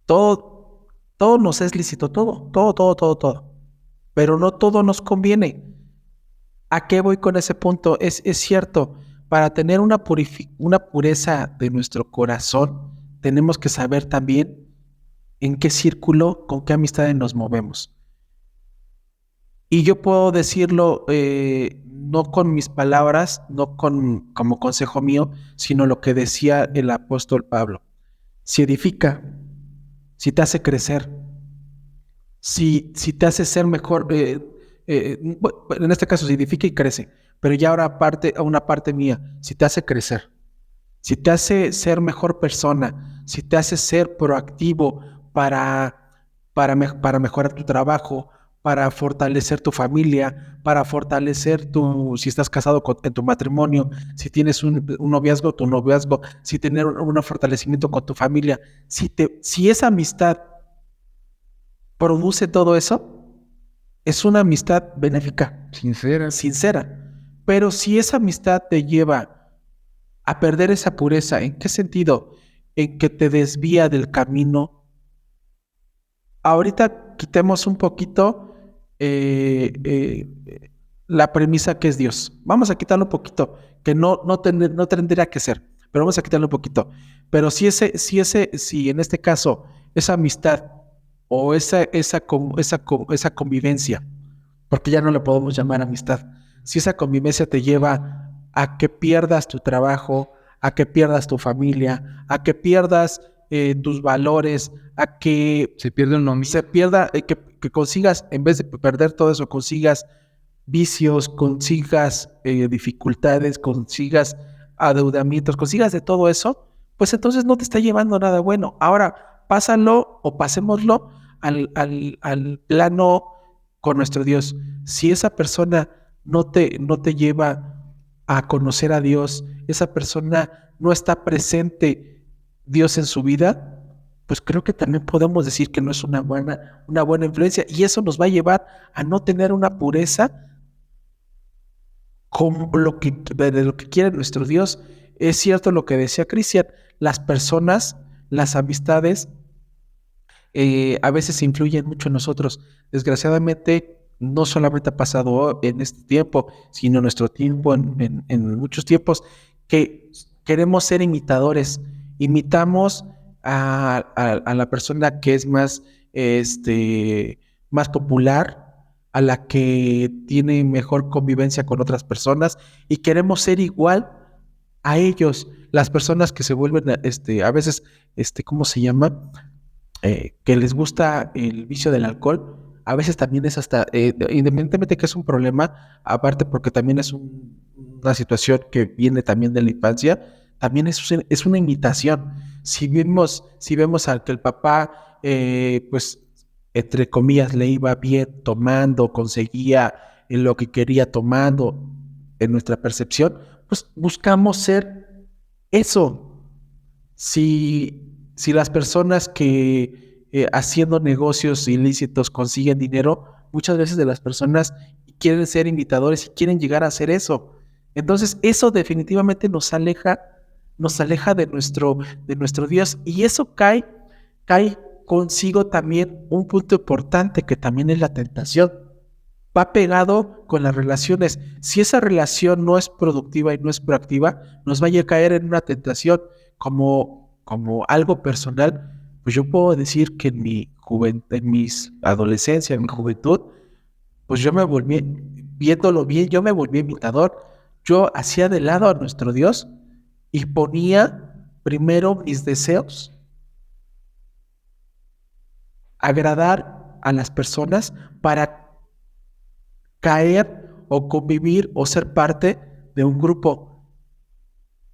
todo, todo nos es lícito, todo, pero no todo nos conviene. ¿A qué voy con ese punto? Es cierto, para tener una pureza de nuestro corazón, tenemos que saber también en qué círculo, con qué amistades nos movemos. Y yo puedo decirlo no con mis palabras, no como consejo mío, sino lo que decía el apóstol Pablo. Si edifica, si te hace crecer, si te hace ser mejor, en este caso, si edifica y crece, pero ya ahora a una parte mía, si te hace crecer, si te hace ser mejor persona, si te hace ser proactivo para mejorar tu trabajo, para fortalecer tu familia, para fortalecer si estás casado en tu matrimonio, si tienes un noviazgo, tu noviazgo, si tener un fortalecimiento con tu familia, si esa amistad produce todo eso, es una amistad benéfica, sincera. Pero si esa amistad te lleva a perder esa pureza, ¿en qué sentido? En que te desvía del camino. Ahorita quitemos un poquito la premisa que es Dios. Vamos a quitarlo un poquito, que no tendría que ser, pero vamos a quitarlo un poquito. Pero si en este caso, esa amistad o esa convivencia, porque ya no le podemos llamar amistad, si esa convivencia te lleva a que pierdas tu trabajo, a que pierdas tu familia, a que pierdas tus valores, a que Se pierde uno mismo. se pierda, que consigas, en vez de perder todo eso, consigas vicios, consigas dificultades, consigas adeudamientos, consigas de todo eso, pues entonces no te está llevando a nada bueno. Ahora, pásalo o pasémoslo al plano con nuestro Dios. Si esa persona no te lleva a conocer a Dios, esa persona no está presente Dios en su vida, pues creo que también podemos decir que no es una buena influencia, y eso nos va a llevar a no tener una pureza como de lo que quiere nuestro Dios. Es cierto lo que decía Cristian, las personas, las amistades, a veces influyen mucho en nosotros. Desgraciadamente, no solamente ha pasado en este tiempo, sino en nuestro tiempo, en muchos tiempos, que queremos ser imitadores. Imitamos a la persona que es más popular, a la que tiene mejor convivencia con otras personas, y queremos ser igual a ellos. Las personas que se vuelven, a veces, ¿cómo se llama? Que les gusta el vicio del alcohol, a veces también es hasta, independientemente que es un problema, aparte porque también es una situación que viene también de la infancia, también es una imitación. Si vemos al que el papá, pues, entre comillas, le iba bien tomando, conseguía lo que quería tomando, en nuestra percepción, pues buscamos ser eso. Si las personas que haciendo negocios ilícitos consiguen dinero, muchas veces de las personas quieren ser imitadores y quieren llegar a hacer eso. Entonces, eso definitivamente nos aleja de nuestro Dios, y eso cae consigo también un punto importante que también es la tentación. Va pegado con las relaciones. Si esa relación no es productiva y no es proactiva, nos vaya a caer en una tentación como algo personal. Pues yo puedo decir que en mis adolescencia, en mi juventud, pues yo me volví, viéndolo bien, yo me volví imitador. Yo hacía de lado a nuestro Dios y ponía primero mis deseos, agradar a las personas para caer o convivir o ser parte de un grupo.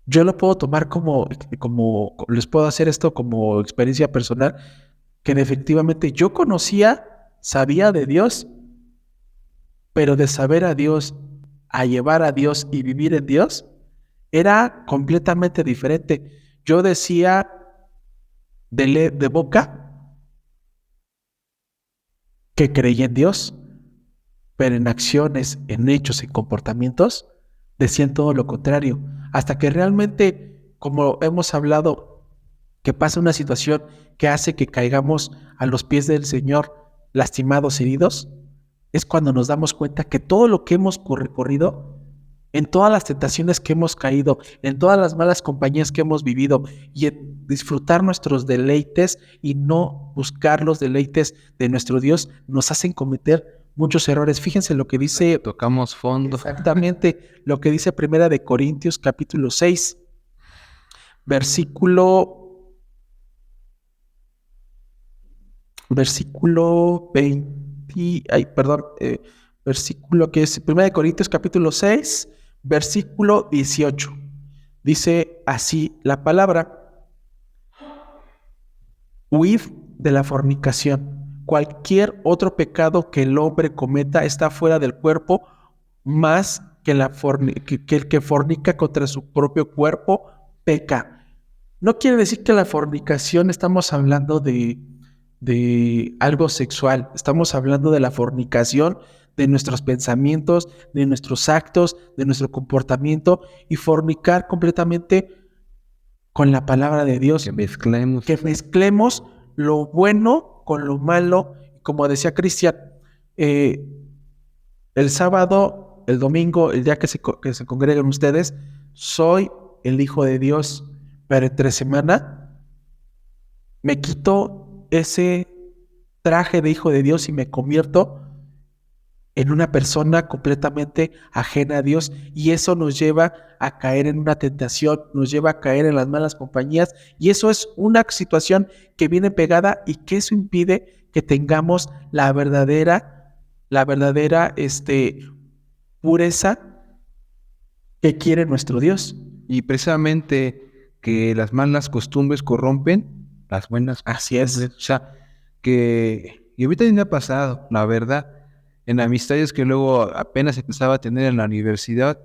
Yo lo puedo tomar les puedo hacer esto como experiencia personal, que efectivamente yo sabía de Dios, pero de saber a Dios, a llevar a Dios y vivir en Dios, era completamente diferente. Yo decía de boca que creía en Dios, pero en acciones, en hechos, en comportamientos, decían todo lo contrario. Hasta que realmente, como hemos hablado, que pasa una situación que hace que caigamos a los pies del Señor, lastimados, heridos, es cuando nos damos cuenta que todo lo que hemos recorrido, en todas las tentaciones que hemos caído, en todas las malas compañías que hemos vivido, y en disfrutar nuestros deleites y no buscar los deleites de nuestro Dios, nos hacen cometer muchos errores. Fíjense lo que dice, Tocamos fondo. exactamente lo que dice Primera de Corintios capítulo 6, versículo 20, versículo que es Primera de Corintios capítulo 6, versículo 18. Dice así la palabra: huid de la fornicación. Cualquier otro pecado que el hombre cometa está fuera del cuerpo, más que el que fornica contra su propio cuerpo peca. No quiere decir que la fornicación estamos hablando de algo sexual. Estamos hablando de la fornicación de nuestros pensamientos, de nuestros actos, de nuestro comportamiento, y fornicar completamente con la palabra de Dios. Que mezclemos lo bueno con lo malo. Como decía Cristian, el sábado el domingo, el día que se congregan ustedes, soy el Hijo de Dios, pero entre semana me quito ese traje de Hijo de Dios y me convierto en una persona completamente ajena a Dios, y eso nos lleva a caer en una tentación, nos lleva a caer en las malas compañías, y eso es una situación que viene pegada y que eso impide que tengamos la verdadera pureza que quiere nuestro Dios. Y precisamente que las malas costumbres corrompen las buenas Así es. costumbres. O sea, y a mí también me ha pasado, la verdad, en amistades que luego apenas empezaba a tener en la universidad,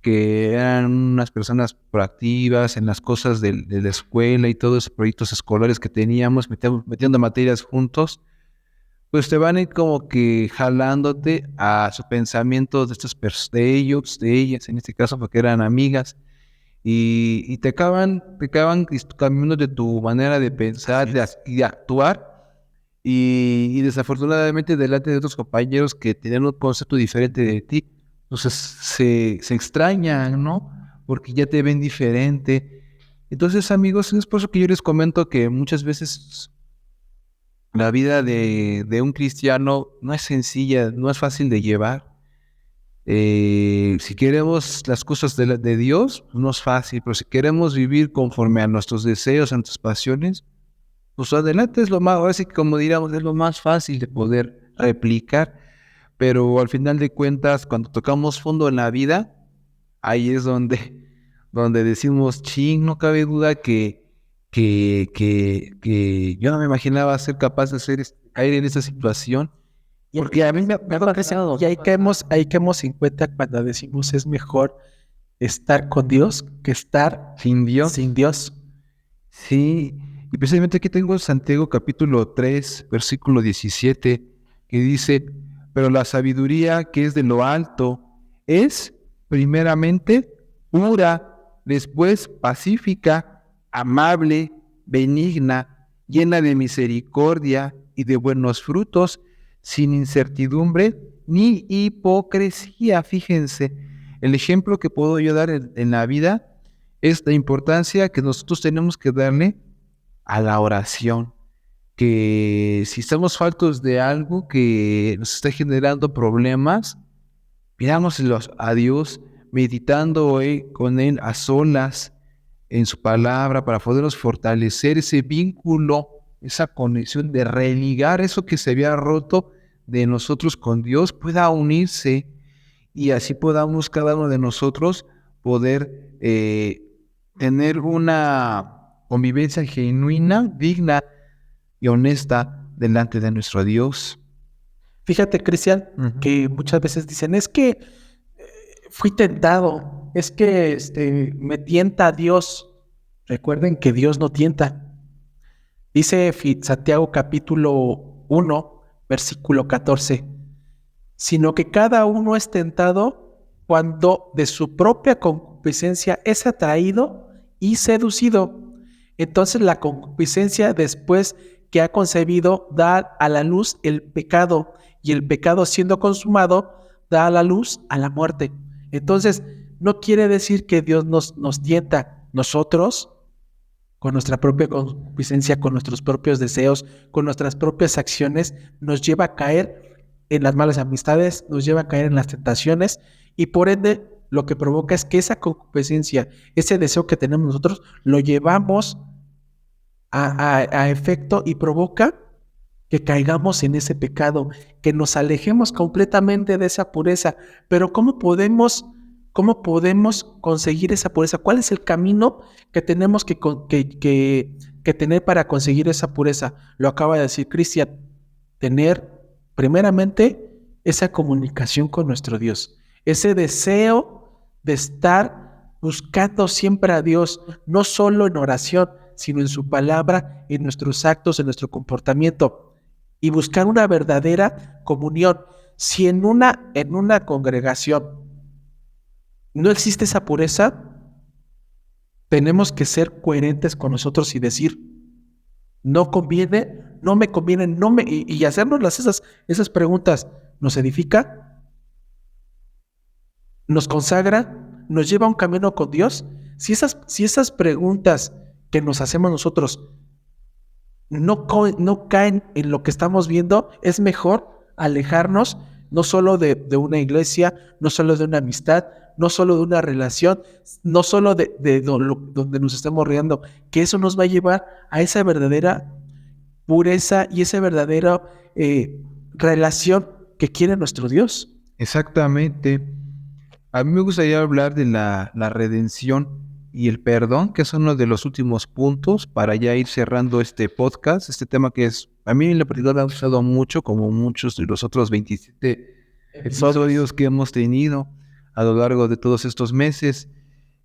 que eran unas personas proactivas en las cosas de la escuela y todos esos proyectos escolares que teníamos, metiendo materias juntos, pues te van a ir como que jalándote a su pensamiento de de ellos, de ellas, en este caso, porque eran amigas, y te acaban cambiando de tu manera de pensar y de actuar, y desafortunadamente delante de otros compañeros que tienen un concepto diferente de ti, entonces se extrañan, ¿no? Porque ya te ven diferente. Entonces, amigos, es por eso que yo les comento que muchas veces la vida de un cristiano no es sencilla, no es fácil de llevar. Si queremos las cosas de Dios, no es fácil, pero si queremos vivir conforme a nuestros deseos, a nuestras pasiones, pues adelante es lo más, ahora sí que como diríamos, es lo más fácil de poder replicar, pero al final de cuentas, cuando tocamos fondo en la vida, ahí es donde decimos, ching, no cabe duda que yo no me imaginaba ser capaz de caer en esa situación. Porque a mí me ha pasado. Y ahí caemos en cuenta cuando decimos es mejor estar con Dios que estar Sin Dios. sin Dios. Sí, y precisamente aquí tengo Santiago capítulo 3, versículo 17, que dice, pero la sabiduría que es de lo alto es primeramente pura, después pacífica, amable, benigna, llena de misericordia y de buenos frutos, sin incertidumbre ni hipocresía. Fíjense, el ejemplo que puedo yo dar en la vida es la importancia que nosotros tenemos que darle a la oración, que si estamos faltos de algo que nos está generando problemas, pidámoselos a Dios, meditando con Él a solas en su palabra para podernos fortalecer ese vínculo, esa conexión de religar eso que se había roto de nosotros con Dios, pueda unirse y así podamos cada uno de nosotros poder tener una convivencia genuina, digna y honesta delante de nuestro Dios. Fíjate, Cristian, que muchas veces dicen, es que fui tentado, es que me tienta Dios. Recuerden que Dios no tienta. Dice Santiago capítulo 1, versículo 14, sino que cada uno es tentado cuando de su propia concupiscencia es atraído y seducido. Entonces la concupiscencia, después que ha concebido, da a la luz el pecado, y el pecado, siendo consumado, da a la luz a la muerte. Entonces no quiere decir que Dios nos tienta. Nosotros, con nuestra propia concupiscencia, con nuestros propios deseos, con nuestras propias acciones, nos lleva a caer en las malas amistades, nos lleva a caer en las tentaciones, y por ende lo que provoca es que esa concupiscencia, ese deseo que tenemos nosotros, lo llevamos a efecto y provoca que caigamos en ese pecado, que nos alejemos completamente de esa pureza. Pero ¿cómo podemos conseguir esa pureza? ¿Cuál es el camino que tenemos que tener para conseguir esa pureza? Lo acaba de decir Cristian, tener primeramente esa comunicación con nuestro Dios, ese deseo de estar buscando siempre a Dios, no solo en oración, sino en su palabra, en nuestros actos, en nuestro comportamiento, y buscar una verdadera comunión. Si en una congregación no existe esa pureza, tenemos que ser coherentes con nosotros y decir, no conviene, no me conviene, y hacernos esas preguntas. ¿Nos edifica? nos consagra, nos lleva a un camino con Dios. Si esas preguntas que nos hacemos nosotros no caen en lo que estamos viendo, es mejor alejarnos no solo de una iglesia, no solo de una amistad, no solo de una relación, no solo donde nos estemos riendo, que eso nos va a llevar a esa verdadera pureza y esa verdadera relación que quiere nuestro Dios. Exactamente. A mí me gustaría hablar de la redención y el perdón, que son uno de los últimos puntos para ya ir cerrando este podcast, este tema que a mí en la particular me ha gustado mucho, como muchos de los otros 27 episodios que hemos tenido a lo largo de todos estos meses.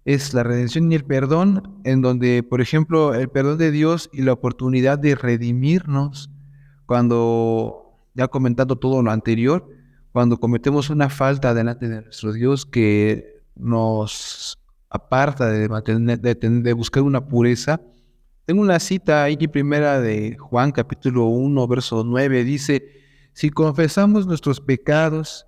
Es la redención y el perdón, en donde, por ejemplo, el perdón de Dios y la oportunidad de redimirnos, cuando, ya comentando todo lo anterior, cuando cometemos una falta delante de nuestro Dios que nos aparta de buscar una pureza. Tengo una cita ahí primera de Juan capítulo 1, verso 9, dice: si confesamos nuestros pecados,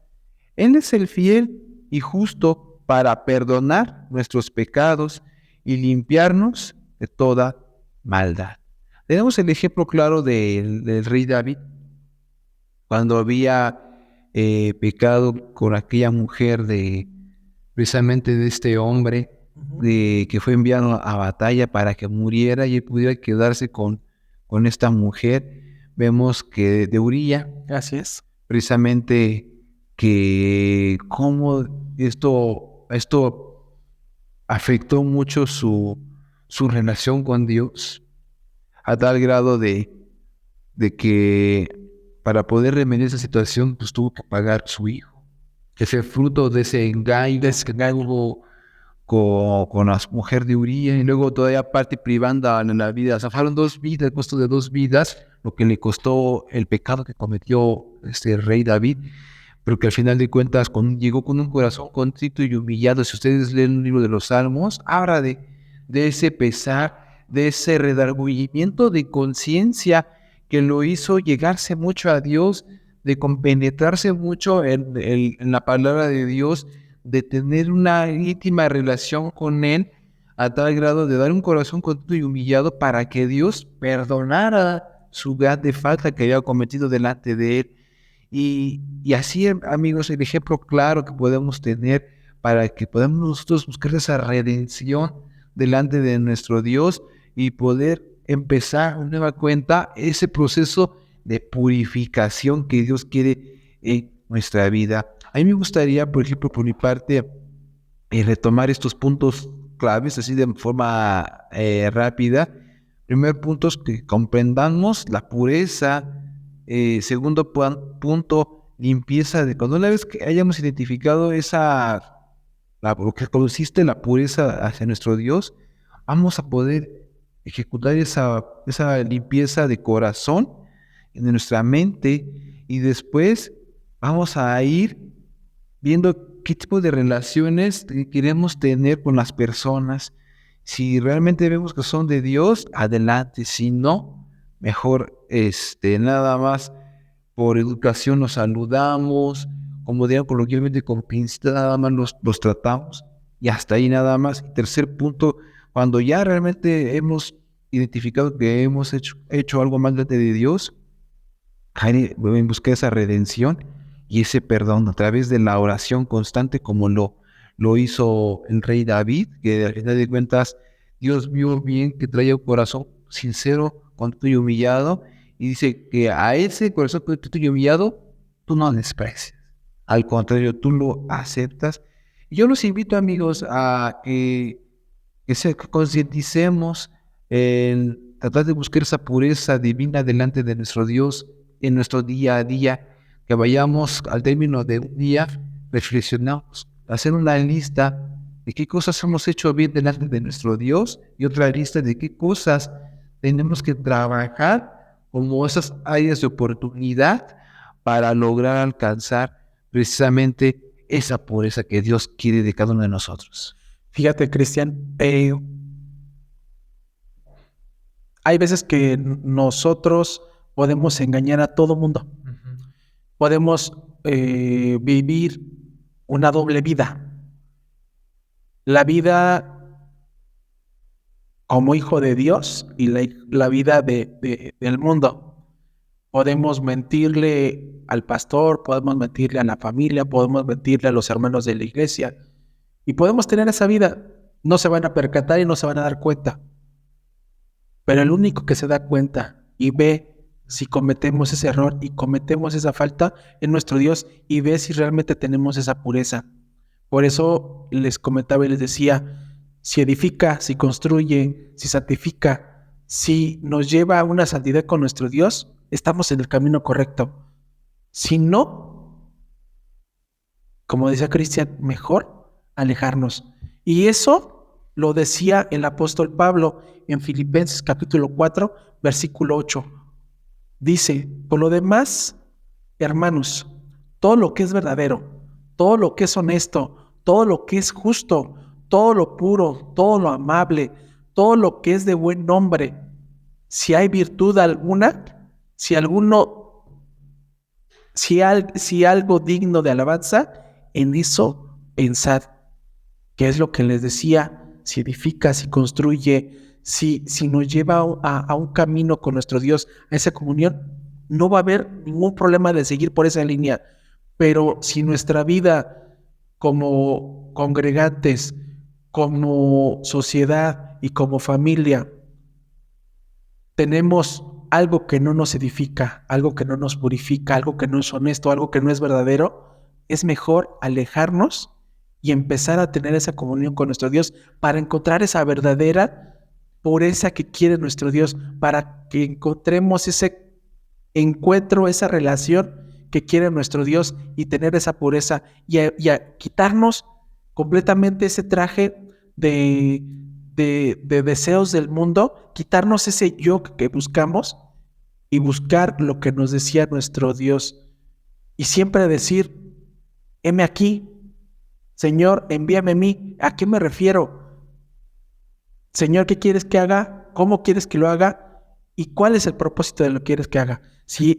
Él es el fiel y justo para perdonar nuestros pecados y limpiarnos de toda maldad. Tenemos el ejemplo claro del rey David, cuando había pecado con aquella mujer precisamente de este hombre que fue enviado a batalla para que muriera y él pudiera quedarse con esta mujer. Vemos que de Uría, Así es, precisamente que cómo esto afectó mucho su relación con Dios, a tal grado de que para poder remediar esa situación, pues tuvo que pagar su hijo. Ese fruto de ese engaño que hubo con la mujer de Uría, y luego todavía aparte privando en la vida. O sea, fueron 2 vidas, el costo de 2 vidas, lo que le costó el pecado que cometió este rey David, pero que al final de cuentas llegó con un corazón contrito y humillado. Si ustedes leen un libro de los Salmos, habla de ese pesar, de ese redargüimiento de conciencia que lo hizo llegarse mucho a Dios, de compenetrarse mucho en la palabra de Dios, de tener una íntima relación con Él, a tal grado de dar un corazón contrito y humillado para que Dios perdonara su grande falta que había cometido delante de Él. Y así, amigos, el ejemplo claro que podemos tener para que podamos nosotros buscar esa redención delante de nuestro Dios y poder empezar una nueva cuenta, ese proceso de purificación que Dios quiere en nuestra vida. A mí me gustaría, por ejemplo, por mi parte, retomar estos puntos claves así de forma rápida. Primer punto es que comprendamos la pureza. Segundo punto, limpieza. Cuando una vez que hayamos identificado lo que consiste la pureza hacia nuestro Dios, vamos a poder ejecutar esa limpieza de corazón, de nuestra mente, y después vamos a ir viendo qué tipo de relaciones queremos tener con las personas. Si realmente vemos que son de Dios, adelante. Si no, mejor nada más por educación los saludamos, como digan coloquialmente, con pincita nada más los tratamos, y hasta ahí nada más. Y tercer punto, cuando ya realmente hemos identificado que hemos hecho algo mal delante de Dios, buscar esa redención y ese perdón a través de la oración constante, como lo hizo el rey David, que al final de cuentas Dios vio bien que traía un corazón sincero, contrito y humillado, y dice que a ese corazón contrito y humillado tú no desprecias, al contrario, tú lo aceptas. Y yo los invito, amigos, a que concienticemos en tratar de buscar esa pureza divina delante de nuestro Dios en nuestro día a día, que vayamos al término de un día, reflexionamos, hacer una lista de qué cosas hemos hecho bien delante de nuestro Dios y otra lista de qué cosas tenemos que trabajar como esas áreas de oportunidad para lograr alcanzar precisamente esa pureza que Dios quiere de cada uno de nosotros. Fíjate, Cristian, hay veces que nosotros podemos engañar a todo mundo. Podemos vivir una doble vida. la vida como hijo de Dios y la vida del mundo. Podemos mentirle al pastor, podemos mentirle a la familia, podemos mentirle a los hermanos de la iglesia y podemos tener esa vida. No se van a percatar y no se van a dar cuenta. Pero el único que se da cuenta y ve si cometemos ese error y cometemos esa falta es nuestro Dios y ve si realmente tenemos esa pureza. Por eso les comentaba y les decía, si edifica, si construye, si santifica, si nos lleva a una santidad con nuestro Dios, estamos en el camino correcto. Si no, como decía Cristian, mejor alejarnos. Y eso lo decía el apóstol Pablo en Filipenses capítulo 4, versículo 8. Dice, por lo demás, hermanos, todo lo que es verdadero, todo lo que es honesto, todo lo que es justo, todo lo puro, todo lo amable, todo lo que es de buen nombre, si hay virtud alguna, si algo digno de alabanza, en eso pensad. Que es lo que les decía, si edifica, si construye, si nos lleva a un camino con nuestro Dios, a esa comunión, no va a haber ningún problema de seguir por esa línea. Pero si nuestra vida como congregantes, como sociedad y como familia, tenemos algo que no nos edifica, algo que no nos purifica, algo que no es honesto, algo que no es verdadero, es mejor alejarnos y empezar a tener esa comunión con nuestro Dios para encontrar esa verdadera pureza que quiere nuestro Dios, para que encontremos ese encuentro, esa relación que quiere nuestro Dios y tener esa pureza y a quitarnos completamente ese traje de deseos del mundo, quitarnos ese yo que buscamos y buscar lo que nos decía nuestro Dios y siempre decir, heme aquí, Señor, envíame a mí. ¿A qué me refiero? Señor, ¿qué quieres que haga? ¿Cómo quieres que lo haga? ¿Y cuál es el propósito de lo que quieres que haga? Si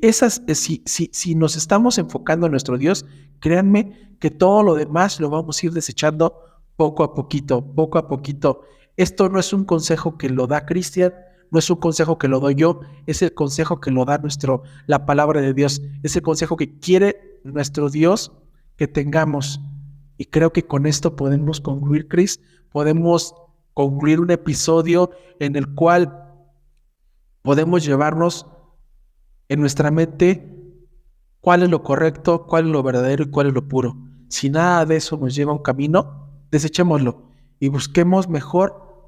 nos estamos enfocando en nuestro Dios, créanme que todo lo demás lo vamos a ir desechando poco a poquito, poco a poquito. Esto no es un consejo que lo da Cristian, no es un consejo que lo doy yo, es el consejo que lo da la palabra de Dios, es el consejo que quiere nuestro Dios que tengamos. Y creo que con esto podemos concluir, Chris, podemos concluir un episodio en el cual podemos llevarnos en nuestra mente cuál es lo correcto, cuál es lo verdadero y cuál es lo puro. Si nada de eso nos lleva a un camino, desechémoslo y busquemos mejor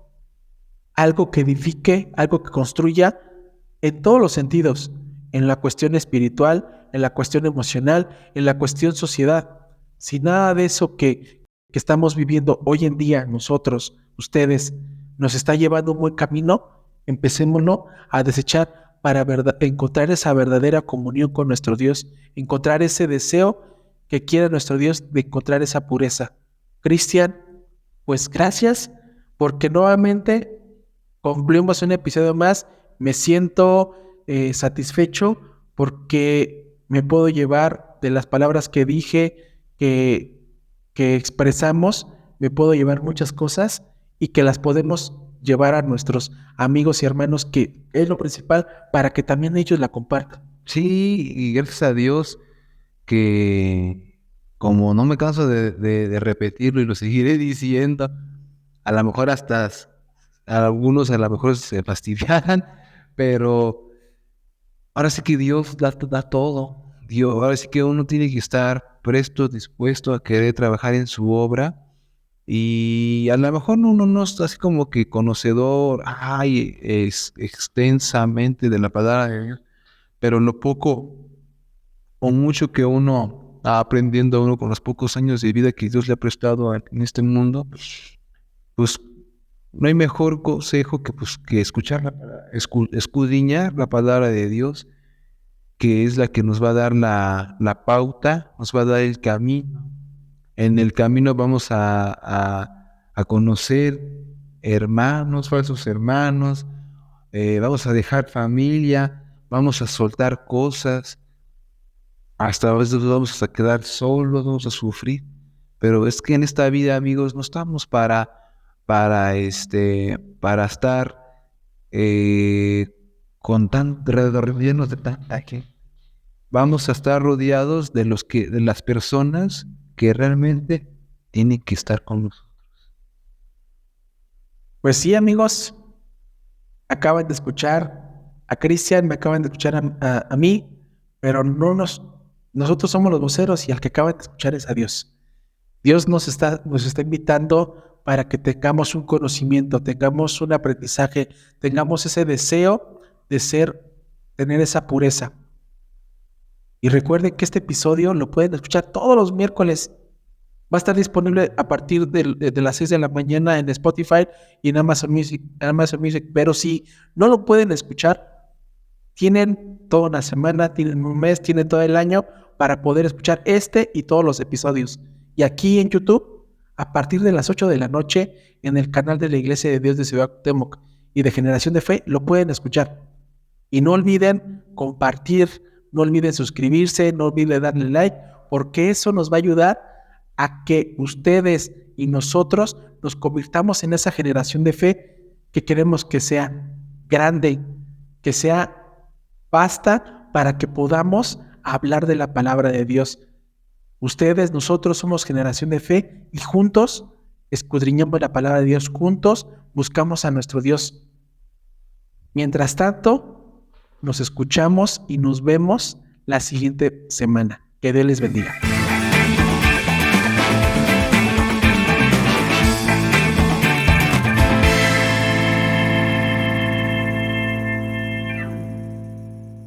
algo que edifique, algo que construya en todos los sentidos, en la cuestión espiritual, en la cuestión emocional, en la cuestión sociedad. Si nada de eso que estamos viviendo hoy en día, nosotros, ustedes, nos está llevando un buen camino, empecémoslo a desechar para encontrar esa verdadera comunión con nuestro Dios, encontrar ese deseo que quiere nuestro Dios de encontrar esa pureza. Cristian, pues gracias, porque nuevamente concluimos un episodio más. Me siento satisfecho porque me puedo llevar de las palabras que dije, que expresamos, me puedo llevar muchas cosas y que las podemos llevar a nuestros amigos y hermanos, que es lo principal, para que también ellos la compartan. Sí, y gracias a Dios que, como no me canso de repetirlo y lo seguiré diciendo, a lo mejor hasta algunos a lo mejor se fastidiarán, pero ahora sí que Dios da todo. Dios, ahora sí que uno tiene que estar presto, dispuesto a querer trabajar en su obra. Y a lo mejor uno no está así como que conocedor, extensamente de la palabra de Dios, pero lo poco o mucho que uno va aprendiendo uno con los pocos años de vida que Dios le ha prestado en este mundo, pues no hay mejor consejo que escuchar, escudriñar la palabra de Dios, que es la que nos va a dar la pauta, nos va a dar el camino. En el camino vamos a conocer hermanos, falsos hermanos, vamos a dejar familia, vamos a soltar cosas, hasta a veces vamos a quedar solos, vamos a sufrir, Pero es que en esta vida, amigos, no estamos para estar llenos de tanta gente. Vamos a estar rodeados de las personas que realmente tienen que estar con nosotros. Pues sí, amigos, acaban de escuchar a Cristian, me acaban de escuchar a mí, pero nosotros somos los voceros y al que acaban de escuchar es a Dios. Dios nos está invitando para que tengamos un conocimiento, tengamos un aprendizaje, tengamos ese deseo de tener esa pureza. Y recuerden que este episodio lo pueden escuchar todos los miércoles. Va a estar disponible a partir de las 6 de la mañana en Spotify y en Amazon Music. Pero si no lo pueden escuchar, tienen toda una semana, tienen un mes, tienen todo el año para poder escuchar este y todos los episodios. Y aquí en YouTube, a partir de las 8 de la noche, en el canal de la Iglesia de Dios de Ciudad Cuauhtémoc y de Generación de Fe, lo pueden escuchar. Y no olviden compartir, no olviden suscribirse, no olviden darle like, porque eso nos va a ayudar a que ustedes y nosotros nos convirtamos en esa generación de fe que queremos que sea grande, que sea vasta para que podamos hablar de la palabra de Dios. Ustedes, nosotros somos generación de fe y juntos escudriñamos la palabra de Dios, juntos buscamos a nuestro Dios. Mientras tanto, nos escuchamos y nos vemos la siguiente semana. Que Dios les bendiga.